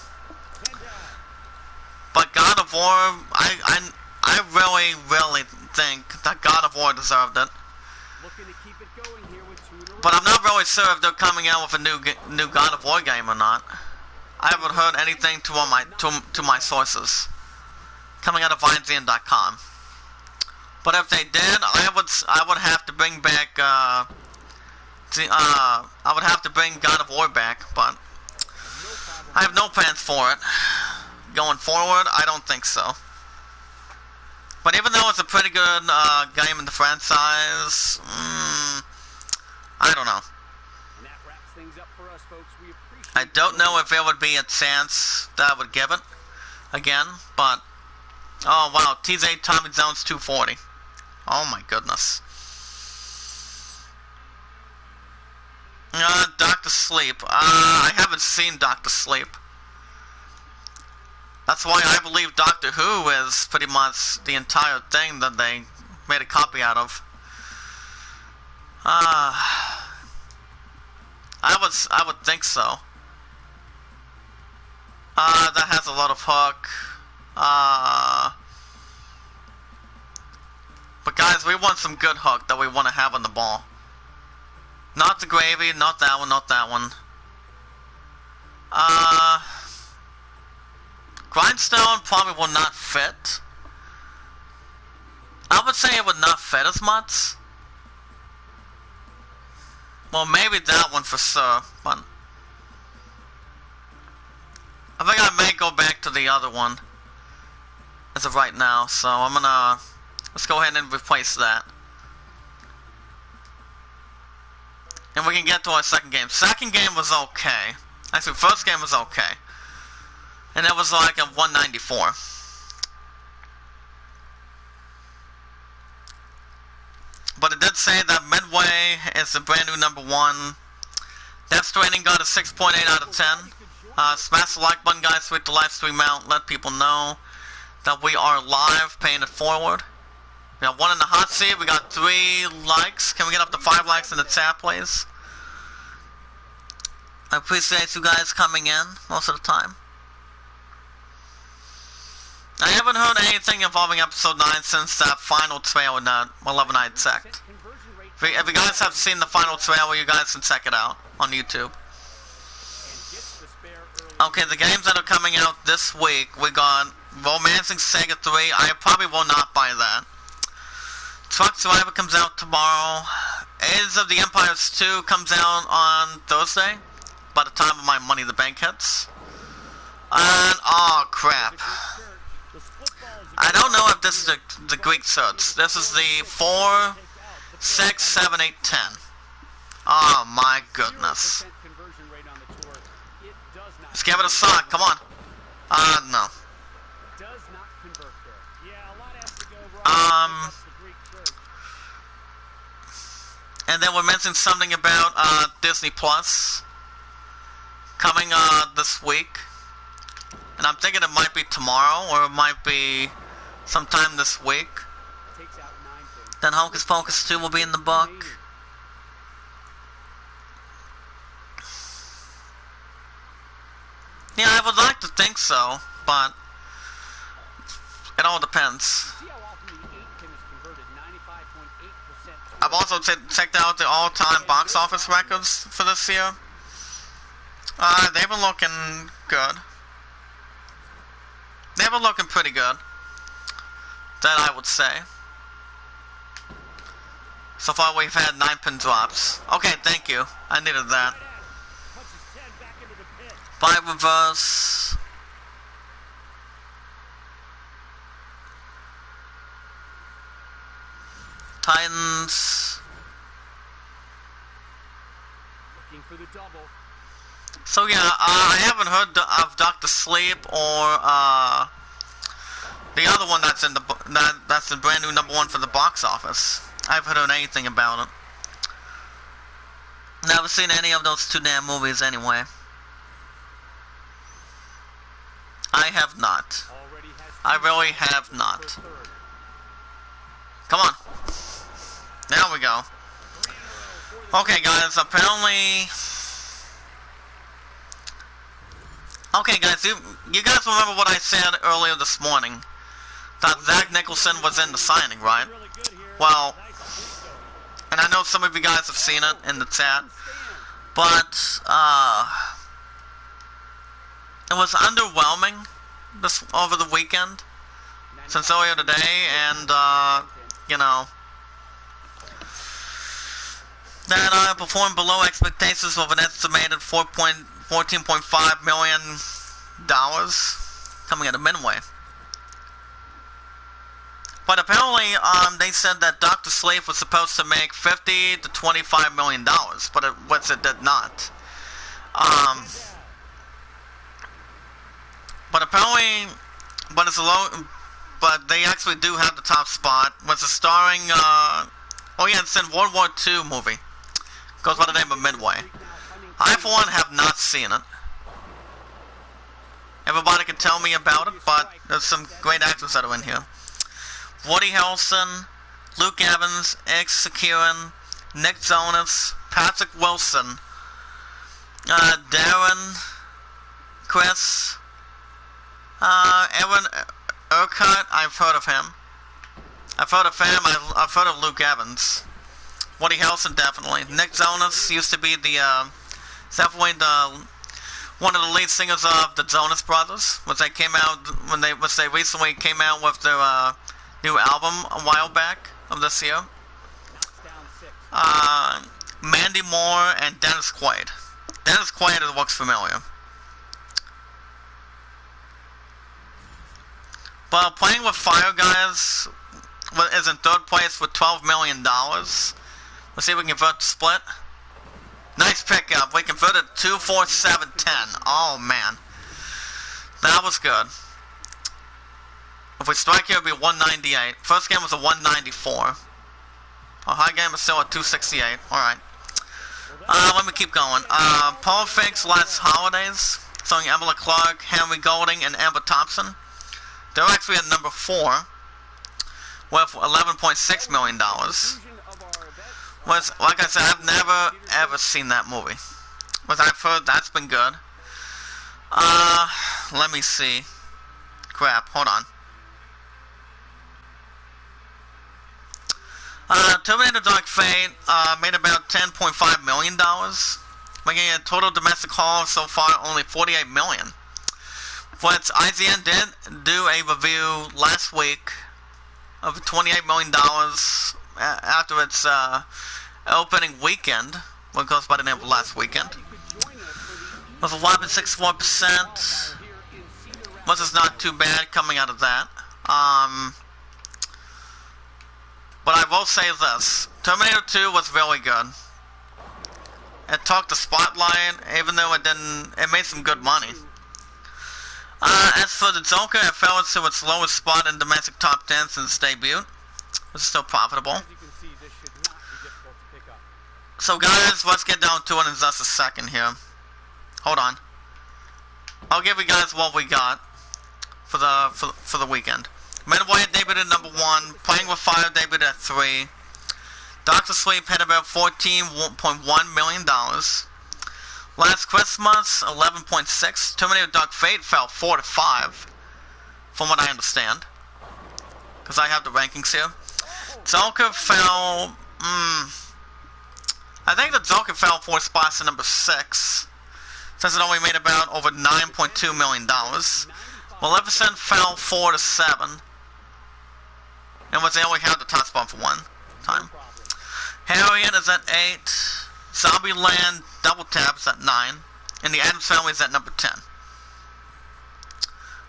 But God of War, I really think that God of War deserved it. But I'm not really sure if they're coming out with a new God of War game or not. I haven't heard anything to my sources coming out of VineZine.com. But if they did, I would have to bring back I would have to bring God of War back, but I have no plans for it. Going forward, I don't think so. But even though it's a pretty good game in the franchise, I don't know. I don't know if there would be a chance that I would give it again, but oh wow, TJ Tommy Jones 240. Oh my goodness. Dr. Sleep. I haven't seen Dr. Sleep. That's why I believe Doctor Who is pretty much the entire thing that they made a copy out of. I would think so. That has a lot of hook. But guys, we want some good hook that we want to have on the ball. Not the gravy, not that one, not that one. Grindstone probably will not fit. I would say it would not fit as much. Well, maybe that one for sure, but I think I may go back to the other one as of right now, so I'm gonna, let's go ahead and replace that. And we can get to our second game. Second game was okay. Actually, first game was okay. And it was like a 194. But it did say that Midway is the brand new #1. Death Stranding got a 6.8 out of 10. Smash the like button, guys, tweet the live stream out. Let people know that we are live, paying it forward. We got 1 in the hot seat. We got 3 likes. Can we get up to 5 likes in the chat, please? I appreciate you guys coming in most of the time. I haven't heard anything involving episode 9 since that final trailer that 11 I had checked. If you guys have seen the final trailer, you guys can check it out on YouTube. Okay, the games that are coming out this week, we got Romancing Saga 3. I probably will not buy that. Truck Driver comes out tomorrow. Age of the Empires 2 comes out on Thursday, by the time of my Money in the Bank hits. And, oh crap. I don't know if this is the Greek search. This is the 4, 6, 7, 8, 10. Oh my goodness. Let's give it a shot, come on. No. And then we're mentioning something about Disney Plus coming this week. And I'm thinking it might be tomorrow, or it might be sometime this week. Then Hocus Pocus 2 will be in the book. Yeah, I would like to think so, but it all depends. I've also checked out the all-time box office records for this year. They've been looking good. They've been looking pretty good. That I would say. So far we've had 9 pin drops. Okay, thank you. I needed that. 5 reverse. Titans. Looking for the double. So yeah, I haven't heard of Dr. Sleep or the other one that's in the that's the brand new #1 for the box office. I haven't heard anything about it. Never seen any of those 2 damn movies anyway. I have not. I really have not. Come on. There we go. Okay, guys, apparently... Okay, guys, you guys remember what I said earlier this morning? That Zach Nicholson was in the signing, right? Well, and I know some of you guys have seen it in the chat, but, it was underwhelming over the weekend, since earlier today, and, you know, that I performed below expectations with an estimated $14.5 million coming out of Midway. But apparently, they said that Dr. Sleep was supposed to make $50 to $25 million, but which it did not. But apparently, but it's a low. But they actually do have the top spot. Was it starring? Oh yeah, it's in World War II movie. Goes by the name of Midway. I for one have not seen it. Everybody can tell me about it, but there's some great actors that are in here. Woody Harrelson, Luke Evans, Eric Securin, Nick Jonas, Patrick Wilson, Darren, Chris, Aaron Urquhart. I've heard of him. I've heard of him. I've heard of Luke Evans. Woody Harrelson, definitely. Nick Jonas used to be definitely one of the lead singers of the Jonas Brothers. Which they recently came out with their new album a while back of this year. Mandy Moore and Dennis Quaid. Dennis Quaid looks familiar. But Playing with Fire, guys, is in third place with $12 million. Let's see if we can convert the split. Nice pickup. We converted 24710. Oh man, that was good. If we strike here, it'll be 198. First game was a 194. Our high game is still at 268. Alright. Let me keep going. Perfect's Last Holidays, starring Emily Clark, Henry Golding, and Amber Thompson. They're actually at number 4 with $11.6 million. Was, like I said, I've never ever seen that movie. But I've heard that's been good. Let me see. Crap, hold on. Terminator Dark Fate made about $10.5 million, making a total domestic haul so far only $48 million. But IGN did do a review last week of $28 million after its opening weekend, what goes by the name of Last Weekend, with 11.64%, which is not too bad coming out of that. But I will say this, Terminator 2 was really good. It took the spotlight, even though it made some good money. As for the Joker, it fell into its lowest spot in domestic top 10 since its debut. It's still profitable. So guys, let's get down to it in just a second here. Hold on. I'll give you guys what we got for the weekend. Midway debuted at number 1. Playing with Fire debuted at 3. Doctor Sleep had about $14.1 million. Last Christmas, 11.6. Terminator Dark Fate fell 4 to 5, from what I understand, because I have the rankings here. Joker fell. I think the Joker fell 4 spots to number 6, since it only made about over $9.2 million. Maleficent fell 4 to 7. And was they only had the top spot for one time. Harriet is at 8. Zombieland Double Tap is at 9. And the Addams Family is at number 10.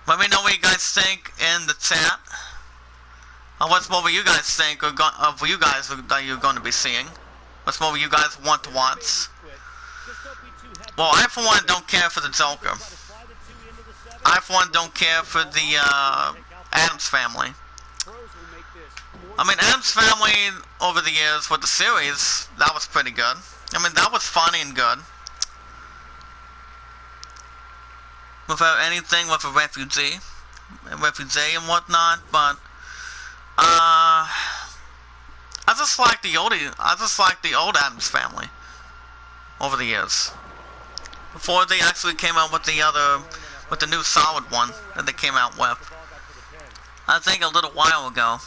Let me know what you guys think in the chat. What movie you guys think of you guys that you're going to be seeing. What movie you guys want to watch. Well, I for one don't care for the Joker. I for one don't care for the Addams Family. I mean, Addams Family over the years with the series, that was pretty good. I mean, that was funny and good. Without anything with a refugee and whatnot, but I just like the old Addams Family over the years. Before they actually came out with the new solid one that they came out with. I think a little while ago.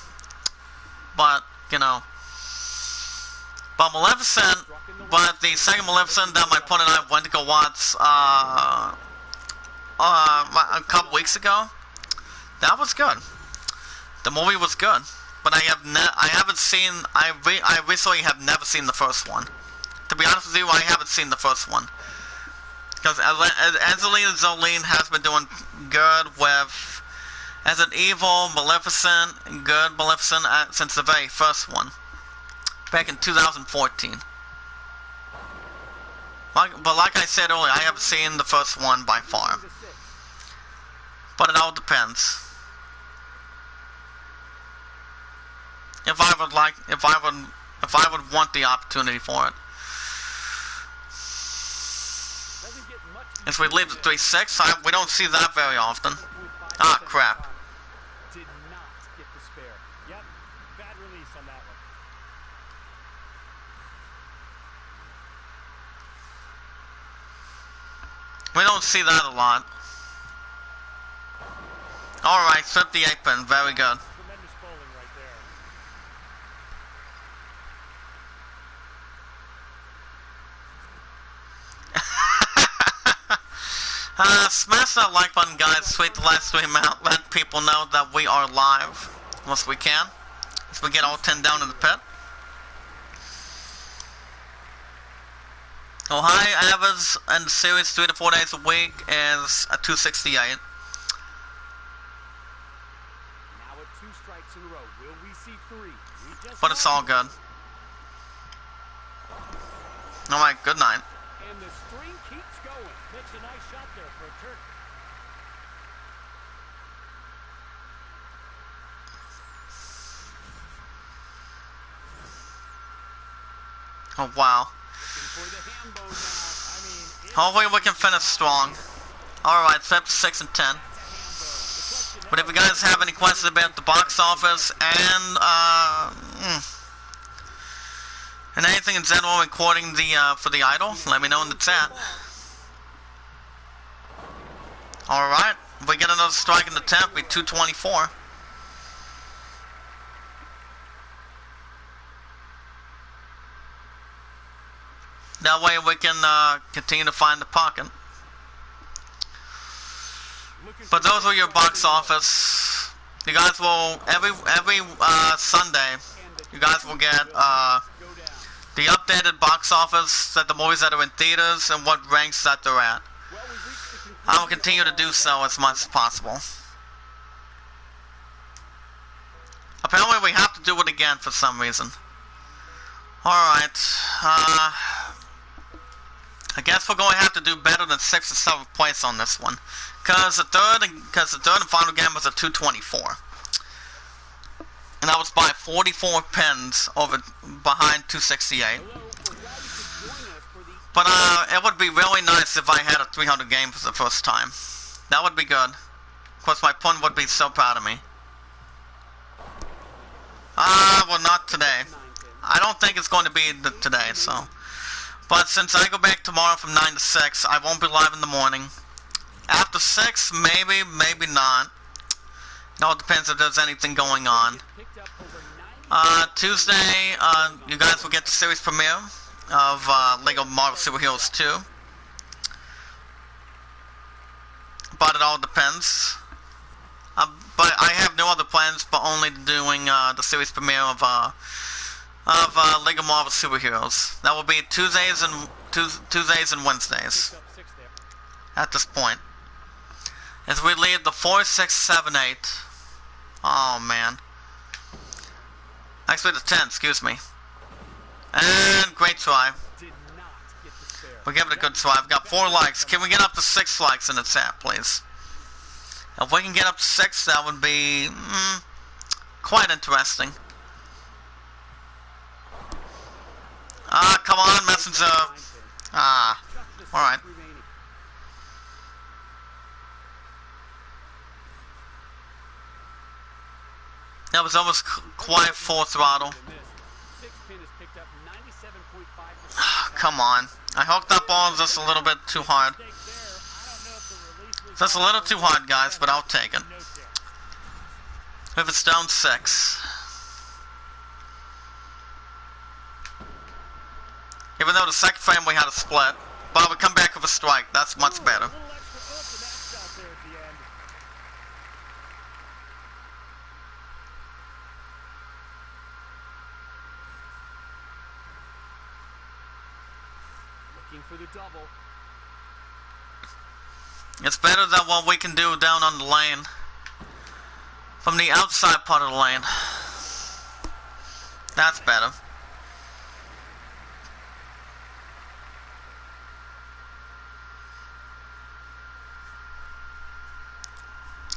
But, you know. But Maleficent, but the second Maleficent that my opponent and I went to go watch a couple weeks ago, that was good. The movie was good. But I recently have never seen the first one. To be honest with you, I haven't seen the first one. Because Angelina Jolie has been doing good with as an evil Maleficent, good Maleficent since the very first one, back in 2014. But like I said earlier, I haven't seen the first one by far. But it all depends. If I would want the opportunity for it. Doesn't get much If we leave the 3-6, we don't see that very often. Ah, crap. Did not get the spare. Yep, bad release on that one. We don't see that a lot. Alright, 58 pin, very good. Tremendous bowling right there. Smash that like button, guys. Tweet the live stream out. Let people know that we are live. Once we can. As we get all 10 down in the pit. Oh, hi, average in the series 3 to 4 days a week is a 268. Now at 2 strikes in a row. Will we see 3? We just But it's all good. Alright, good night. And the string keeps going. Makes a nice shot there for a turkey. Oh, wow. For the ham bone now. I mean, it's Hopefully we can finish strong. Alright, so up to 6 and 10. But if you guys have any questions about the box office and anything in general recording the for the idol, let me know in the chat. Alright, if we get another strike in the 10th, it'll be 224. That way we can continue to find the pocket. But those are your box office. You guys will every Sunday. You guys will get the updated box office that the movies that are in theaters and what ranks that they're at. I will continue to do so as much as possible. Apparently we have to do it again for some reason. Alright. I guess we're going to have to do better than 6th or 7th place on this one. Because the third and final game was a 224. And that was by 44 pins over behind 268. But it would be really nice if I had a 300 game for the first time. That would be good. Of course, my opponent would be so proud of me. Well, not today. I don't think it's going to be today, so. But since I go back tomorrow from 9 to 6, I won't be live in the morning. After 6, maybe, maybe not. It all depends if there's anything going on. Tuesday, you guys will get the series premiere of Lego Marvel Super Heroes 2. But it all depends. But I have no other plans but only doing the series premiere of Lego Marvel Superheroes. That will be Tuesdays and Wednesdays. At this point, as we leave the 4, 6, 7, 8. Oh man. Actually, the 10. Excuse me. And great try. We'll give it a good try. I've got 4 likes. Can we get up to 6 likes in the chat, please? If we can get up to 6, that would be quite interesting. Come on, messenger. Alright. That was almost quite full throttle. Come on. I hooked up balls just a little bit too hard. Just a little too hard, guys, but I'll take it. If it's down 6. Even though the second frame we had a split. But we come back with a strike. That's much better. Looking for the double. It's better than what we can do down on the lane. From the outside part of the lane. That's better.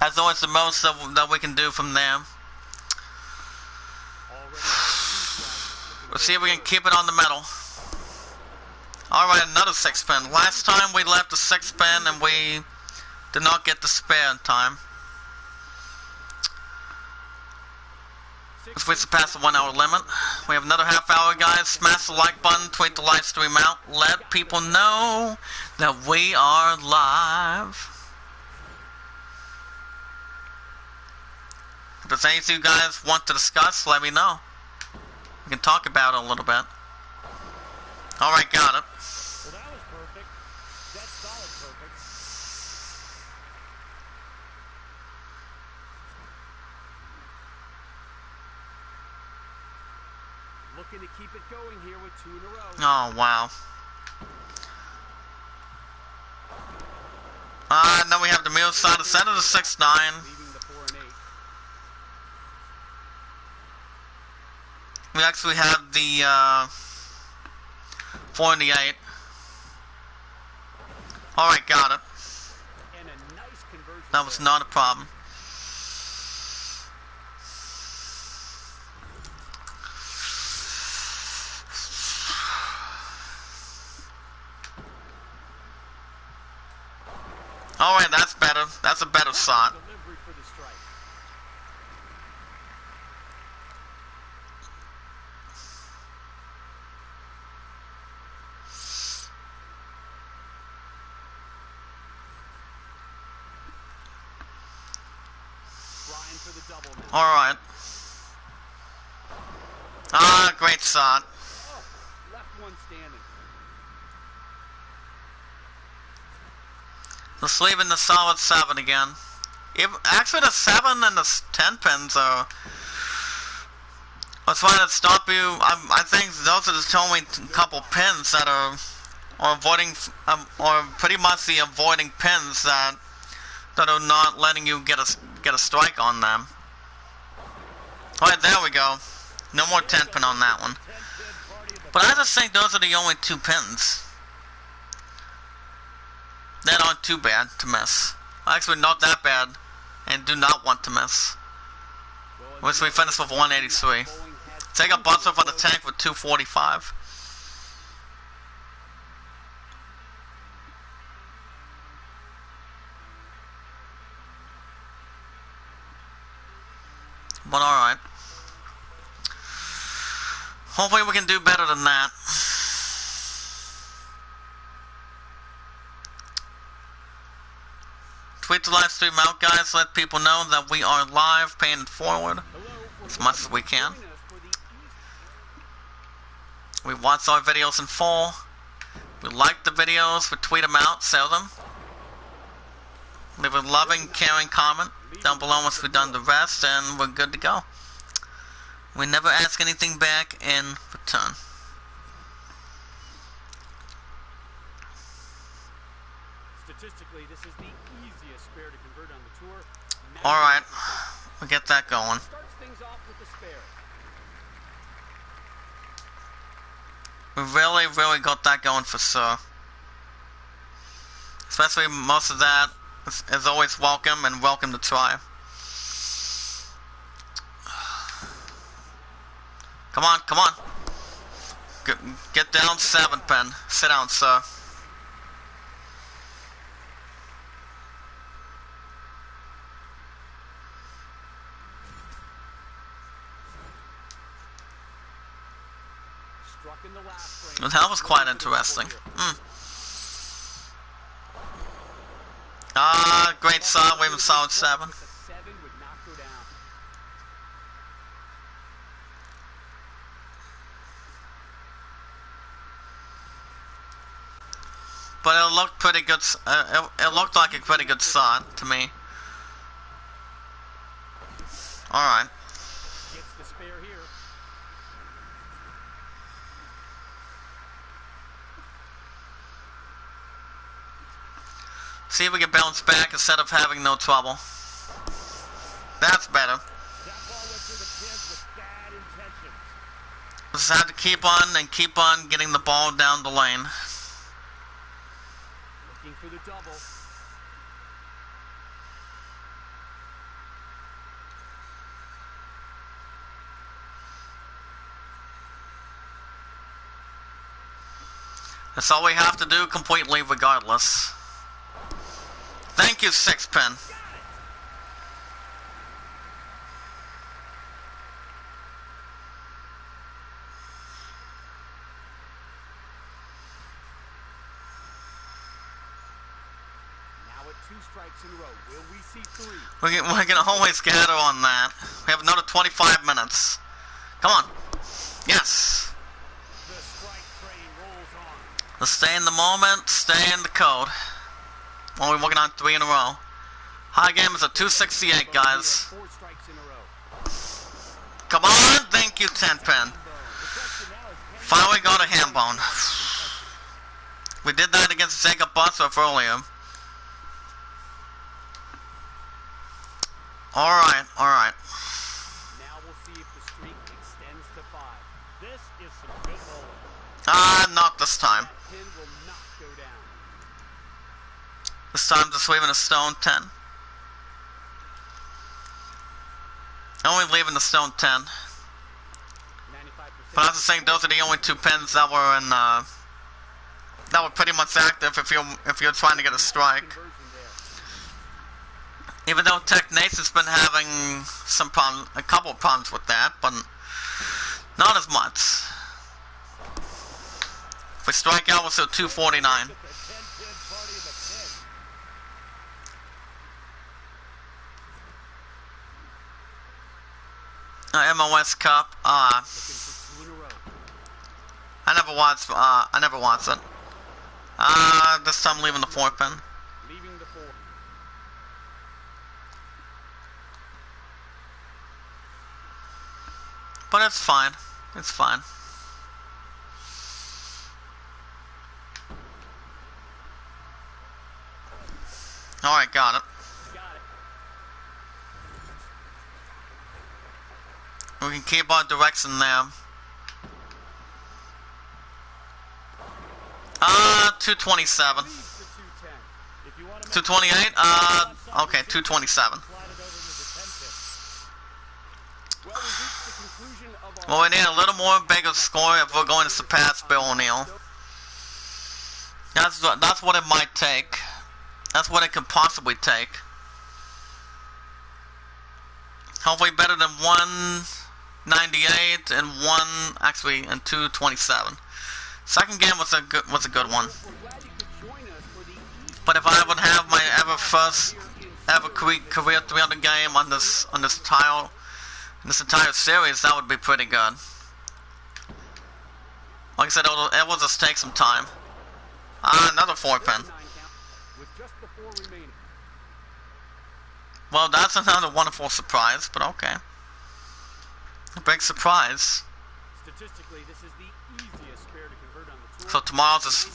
That's always the most that we can do from there. Let's see if we can keep it on the metal. Alright, another 6-pin. Last time we left the 6-pin and we did not get the spare in time. If we surpass the 1 hour limit, we have another half hour, guys. Smash the like button, tweet the live stream out, let people know that we are live. If there's anything you guys want to discuss, let me know. We can talk about it a little bit. Alright, got it. Well, that was perfect. That's solid perfect. Looking to keep it going here with 2 in a row. Oh, wow. And then we have the middle side instead of the 6-9. Leaving the 4 and 8. We actually have the 4 and the 8. Alright, got it. And a nice conversion. That was not a problem. Alright, that's better. That's a better shot. Delivery for the strike. Trying for the double now. Alright. Ah, great shot. Oh, left one standing. Let's leave in the solid 7 again. Actually, the 7 and the 10 pins are... Let's try to stop you. I think those are the only couple pins that are avoiding, or pretty much the avoiding pins that are not letting you get a strike on them. Alright, there we go. No more 10 pin on that one. But I just think those are the only 2 pins that aren't too bad to miss. Actually, not that bad, and do not want to miss. Which we finished with 183. Take a buzzer for the tank with 245. But alright. Hopefully we can do better than that. Tweet the live stream out, guys. Let people know that we are live, paying it forward as much as we can. We watch our videos in full. We like the videos. We tweet them out, sell them. Leave a loving, caring comment down below once we've done the rest, and we're good to go. We never ask anything back in return. Statistically, this is the easiest spare to convert on the tour. Alright, we'll get that going. Starts things off with the spare. We really got that going for sure. Especially most of that is always welcome, and welcome to try. Come on, come on. Get down 7 pin. Sit down, sir. Struck in the last frame. That was quite interesting. Ah, great shot. We have a solid 7. A 7 would not go down. But it looked pretty good. It looked like a pretty good shot to me. Alright. Gets the spare here. See if we can bounce back instead of having no trouble. That's better. That ball went through the pins with bad intentions. Just have to keep on getting the ball down the lane. Looking for the double. That's all we have to do completely regardless. Thank you, 6-pin. Now at 2 strikes in a row. Will we see 3? We're gonna always gather on that. We have another 25 minutes. Come on. Yes. The strike train rolls on. Let's stay in the moment, stay in the code. Well, we're working on 3 in a row. High game is a 268, guys. 4 strikes in a row. Come on, thank you, 10-pin. Finally got a ham bone. We did that against Jacob Bosworth earlier. Alright, alright. Now we'll see if the streak extends to 5. This is some good bowling. Not this time. That pin will not go down. This time just leaving a stone 10. Only leaving the stone 10. 95%. But I was saying those are the only 2 pins that were in that were pretty much active if you're trying to get a strike. Conversion there. Even though Technace has been having some problems, a couple of problems with that, but not as much. If we strike out, we're still 249. The 10-pin party in the pin. MOS Cup. Looking for 2 in a row. I never watched it. This time leaving the 4-pin. Leaving the 4. But it's fine. It's fine. Alright, got it. Got it. We can keep our direction there. 227. Leads to 210. If you want to make 228? Okay, 227. slide it over to the 10-pin. Well, we've reached the conclusion of our Well, we need a little more bigger score if we're going to surpass Bill O'Neill. That's what it might take. That's what it could possibly take. Hopefully better than 198 and 227. Second game was a good one. We're glad you could join us for the East But if I would have my ever career 300 game on this entire series, that would be pretty good. Like I said, it will just take some time. Another 4-pin. 9 count with just the 4 remaining. Well, that's another wonderful surprise, but okay. A big surprise. Statistically, this is the easiest spare to convert on the tour. So tomorrow's is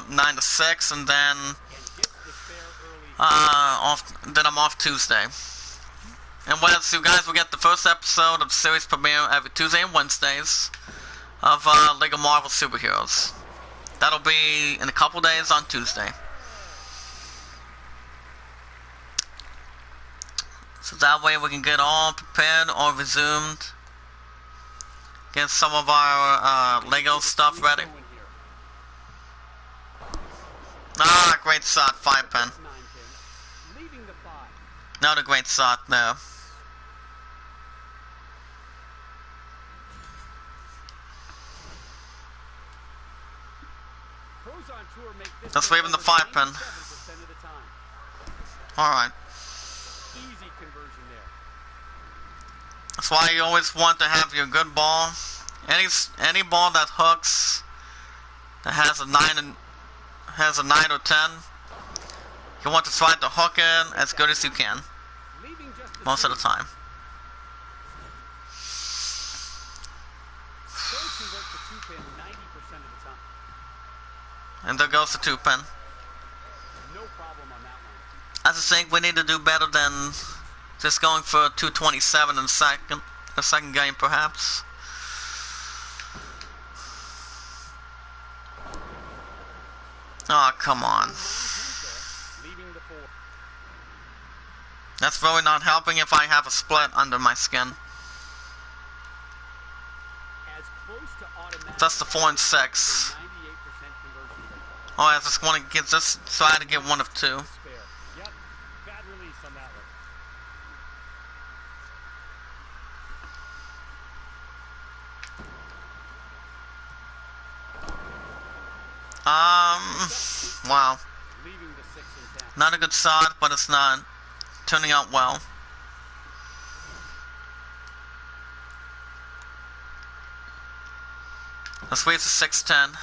9 to 6, and then And gets the spare early. then I'm off Tuesday. And so you guys will get the first episode of the series premiere every Tuesday and Wednesdays of League of Marvel Superheroes. That'll be in a couple days on Tuesday. So that way we can get all prepared or resumed. Get some of our Lego stuff ready. Going here. Great shot, 5-pin. 9 pin. Leaving the 5. Not a great shot there. Pros on tour make this Just one leaving the over 5-pin. 97% of the time. Alright. Easy conversion there. That's why you always want to have your good ball. Any ball that hooks, that has a 9 or 10, you want to try to hook it as good as you can, Leaving just the most of the 2. time. Pros convert the 2-pin 90% of the time. And there goes the 2-pin. No problem on that one. I just think we need to do better than just going for 227 in the second game, perhaps. Oh, come on. Leaving the 4. That's really not helping if I have a split under my skin. As close to automatic That's the 4 and 6. 98% conversion Oh, I just want to get this, try to get one of two. Spare. Yep. Bad release on that one. Wow. Leaving the 6 intact. Not a good shot, but it's not turning out well. Let's wait to 6-10.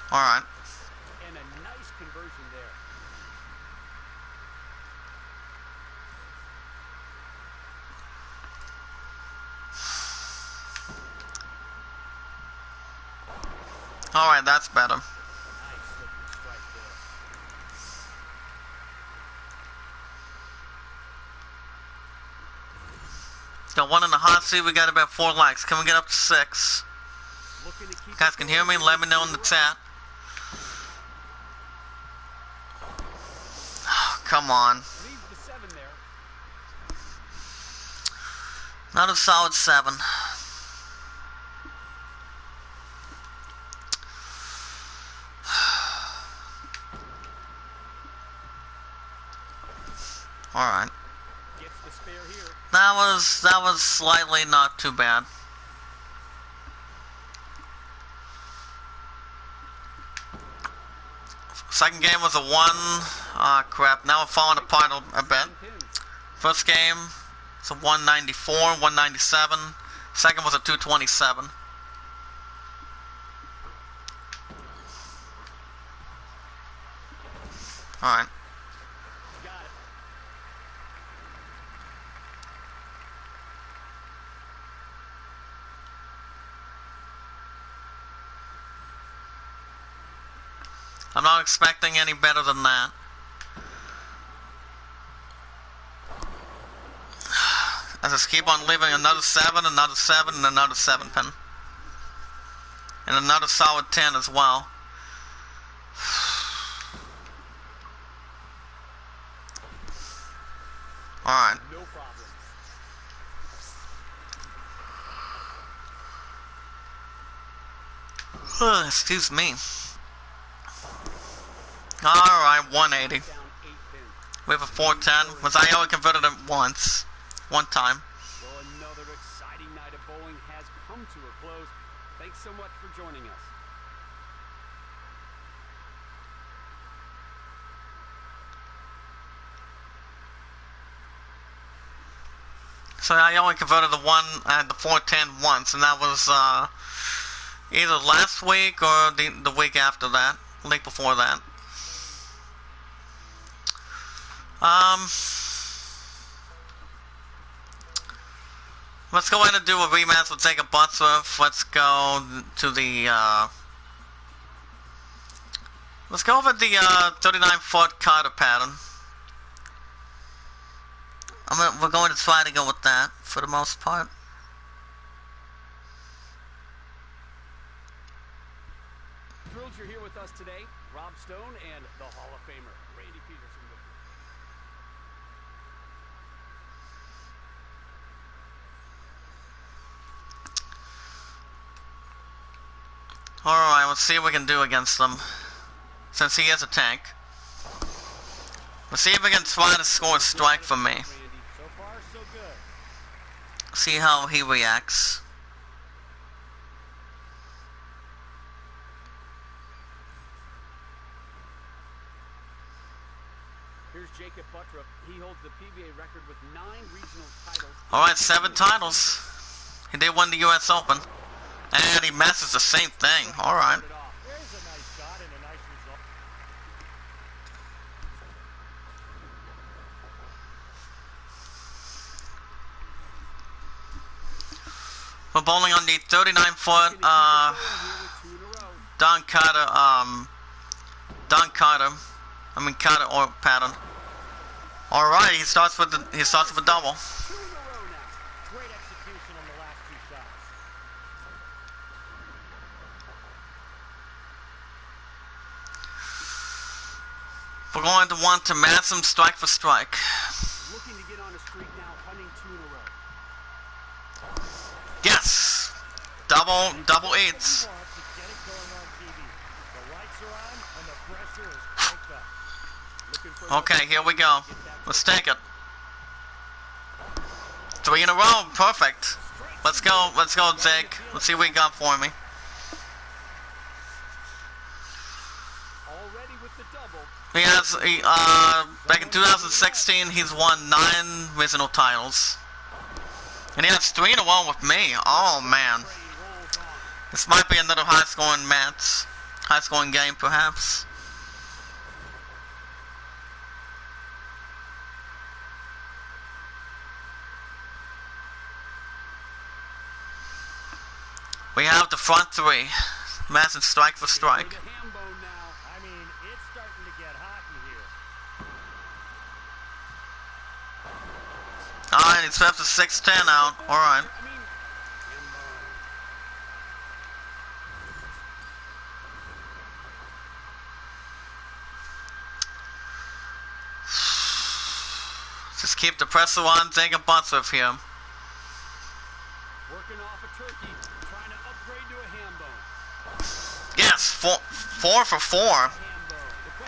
Alright. And a nice conversion there. Alright, that's better. Nice looking strike there. Got one in the hot seat, we got about 4 likes. Can we get up to 6? Looking to keep You guys can hear me? Let me know in the chat. Oh, come on. Leaves the 7 there. Not a solid 7. Alright. Gets the spare here. That was slightly not too bad. Second game was a 1. Crap. Now we're falling apart a bit. First game, it's a 194, 197. Second was a 227. Alright. Got it. I'm not expecting any better than that. I just keep on leaving another 7, another 7, and another 7 pin. And another solid 10 as well. Alright. No problem. Excuse me. Alright, 180. Down 8 pins. We have a 410, which I only converted it once. One time. Well, another exciting night of bowling has come to a close. Thanks so much for joining us. So I only converted the 410 once, and that was either last week or the week after that, the week before that. Let's go ahead and do a rematch. We'll take a butt surf. Let's go to the let's go over the 39-foot cutter pattern. We're going to try to go with that for the most part. Thrilled you're here with us today. Rob Stone and the Hall of Famer, Randy Peterson. Alright, let's see what we can do against them. Since he is a tank. Let's see if we can try to score a strike for me. So far, so good. See how he reacts. Here's Jacob Butrup. He holds the PBA record with 9 regional titles. Alright, 7 titles. He did win the US Open. And he messes the same thing. Alright. There's a nice shot and a nice result. We're bowling on the 39-foot Carter or pattern. Alright, he starts with a double. 2 in a row now. Great execution on the last 2 shots. We're going to want to match him strike for strike. Looking to get on a streak now, hunting 2 in a row. Yes! Double eights. To get it going on TV. Okay, here we go. Let's take it. 3 in a row, perfect. Let's go, Jake. Let's see what you got for me. Already with the double. He has, back in 2016, he's won 9 regional titles. And he has 3 in a row with me. Oh, man. This might be another high-scoring match. High-scoring game, perhaps. We have the front 3. Massive strike for strike. I mean, it's starting to get hot in here. Alright, he's left the 6-10 out. Alright. Just keep the pressure on, take a butts with him. Working off a turkey, trying to upgrade to a ham bone. Yes, 4 for 4.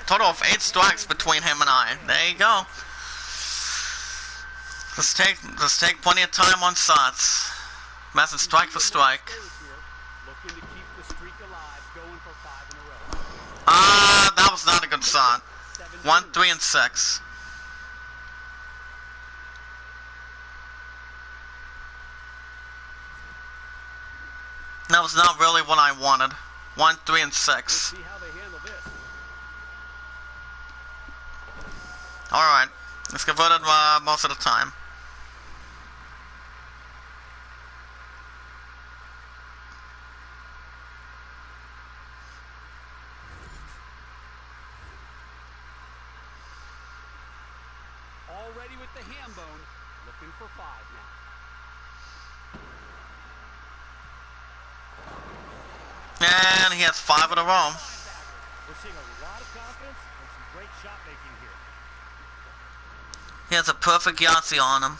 Total of 8 strikes between him and I. There you go. Let's take plenty of time on shots. Massive strike for strike. Looking to keep the streak alive, going for 5 in a row. That was not a good shot. 1, 3, and 6. That was not really what I wanted. 1, 3, and 6. Let's see how they handle this. Alright. Let's convert it most of the time. Already with the ham bone, looking for 5 now. And he has 5 in a row. We're seeing a lot of confidence and some great shot making here. He has a perfect Yahtzee on him.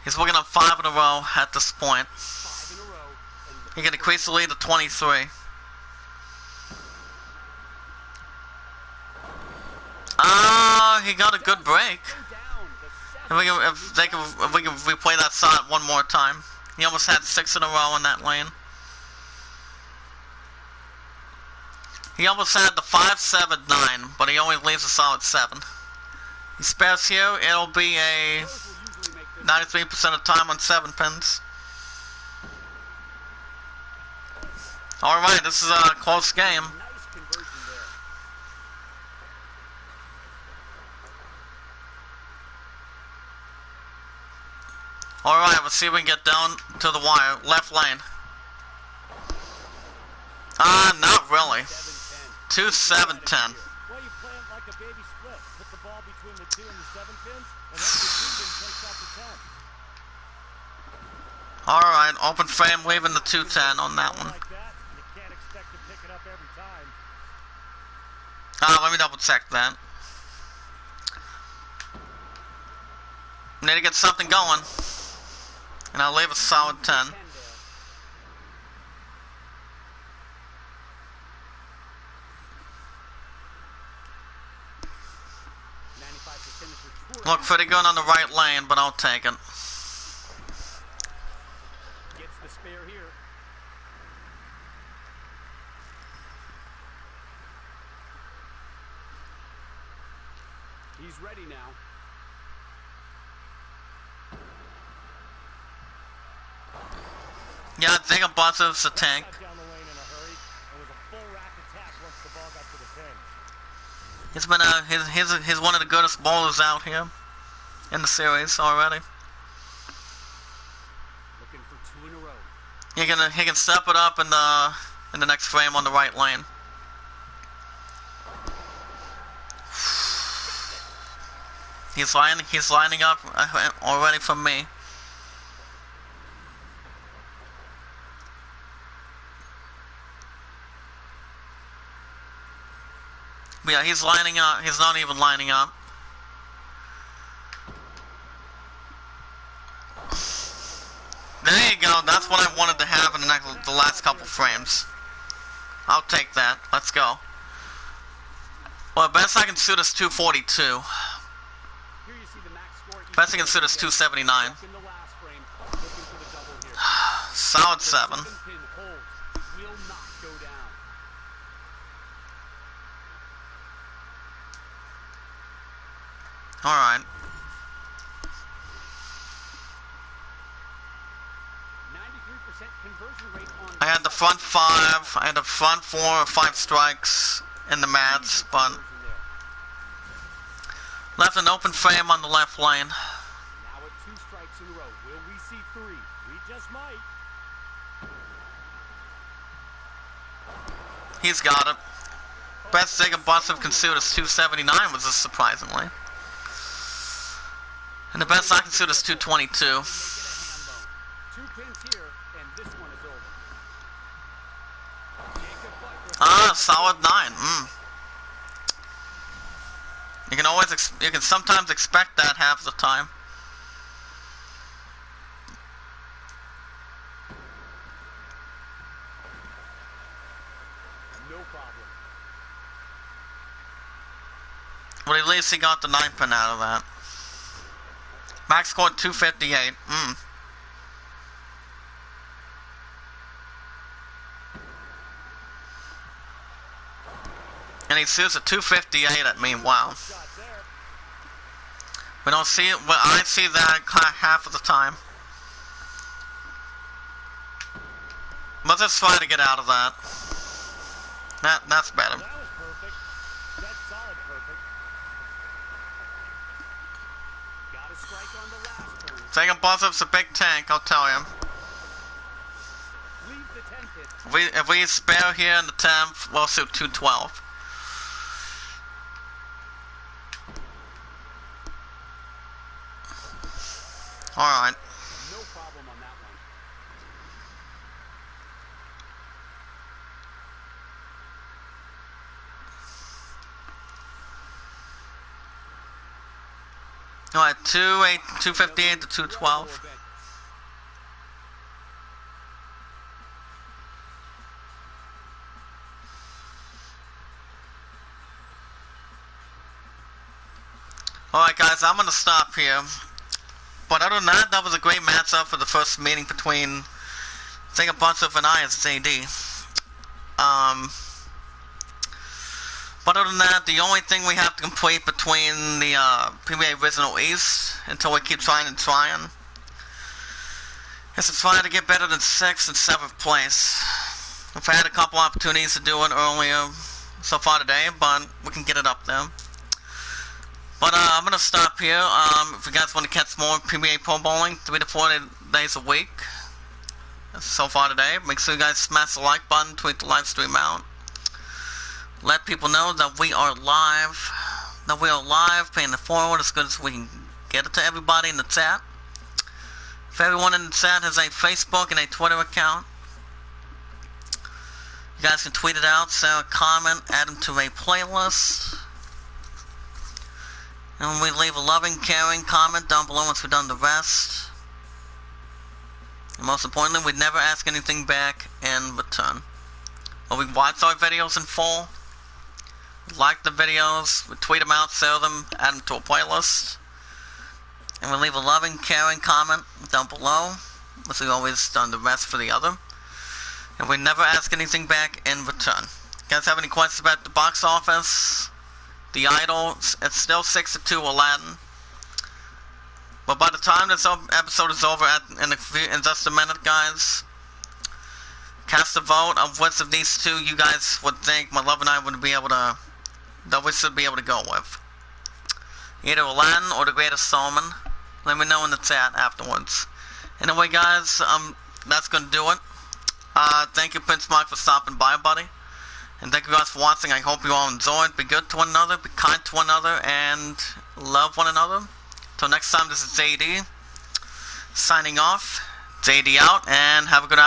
He's looking at 5 in a row at this point. 5 in a row. He can increase the lead to 23. He got a good break. If we can replay that shot one more time. He almost had 6 in a row in that lane. He almost had the 5, 7, 9, but he only leaves a solid 7. He spares here, it'll be a 93% of time on 7 pins. Alright, this is a close game. Nice conversion there. Alright, let's see if we can get down to the wire. Left lane. Not really. 2, 7, 10. Well, you play it like a baby split. Put the ball between the 2 and the 7 pins, and then the 2 pin takes out the 10. Alright, open frame, leaving the 2-10 on that one. Like that, you can't expect to pick it up every time. Let me double check that. Need to get something going. And I'll leave a solid 10. Look pretty good on the right lane, but I'll take it. Gets the spare here. He's ready now. Yeah, take a bus of the tank. Got down the lane in a hurry and was a full rack attack once the ball got to the pin. He's been he's one of the goodest bowlers out here in the series already. Looking for 2 in a row. He can step it up in the next frame on the right lane. He's lining up already for me. But yeah, he's lining up. He's not even lining up. There you go. That's what I wanted to have in the last couple frames. I'll take that. Let's go. Well, best I can shoot is 242. Here you see the max score. Best I can shoot is 279. In the last frame, looking for the double here. Solid 7. Pin holds, will not go down. Alright. 93% conversion rate on. I had the front 5. I had the front 4 or 5 strikes in the mats, but left an open frame on the left lane. Now at 2 strikes in a row. Will we see 3? We just might. He's got it. Best Jacob Bussif can shoot is 279, was this surprisingly. And the best I can shoot is 222. 2 pins here, and this one is over. Ah, solid 9. You can sometimes expect that half the time. No problem. But at least he got the 9 pin out of that. Max scored 258. And he shoots at 258 at me. Wow. We don't see it. Well, I see that half of the time. Let's just try to get out of that. That's better. That was perfect. That's solid perfect. Got a strike on the last turn. Jacob Bussif's a big tank, I'll tell you. Leave the 10 pin. If we spare here in the 10th, we'll shoot 212. Alright. No problem on that one. Alright, 258 to 212. Alright guys, I'm gonna stop here. But other than that, that was a great matchup for the first meeting between Jacob Bussif and I as JD. But other than that, the only thing we have to complete between the PBA Regional East, until we keep trying and trying, is to try to get better than 6th and 7th place. I've had a couple opportunities to do it earlier so far today, but we can get it up there. But I'm going to stop here. If you guys want to catch more Pba Pro Bowling, 3 to 4 days a week so far today, make sure you guys smash the like button, tweet the live stream out. Let people know that we are live, paying it forward as good as we can get it to everybody in the chat. If everyone in the chat has a Facebook and a Twitter account, you guys can tweet it out, send a comment, add them to a playlist. And we leave a loving, caring comment down below once we've done the rest. And most importantly, we never ask anything back in return. But we watch our videos in full, like the videos, we tweet them out, share them, add them to a playlist. And we leave a loving, caring comment down below, as we always done the rest for the other. And we never ask anything back in return. You guys have any questions about the box office? The Idol, it's still 6-2 Aladdin. But by the time this episode is over in just a minute, guys, cast a vote of which of these two you guys would think my love and I would be able to, that we should be able to go with. Either Aladdin or The Greatest Showman. Let me know in the chat afterwards. Anyway, guys, that's going to do it. Thank you, Prince Mark, for stopping by, buddy. And thank you guys for watching. I hope you all enjoyed. Be good to one another, be kind to one another, and love one another. Till next time, this is JD signing off. JD out, and have a good afternoon.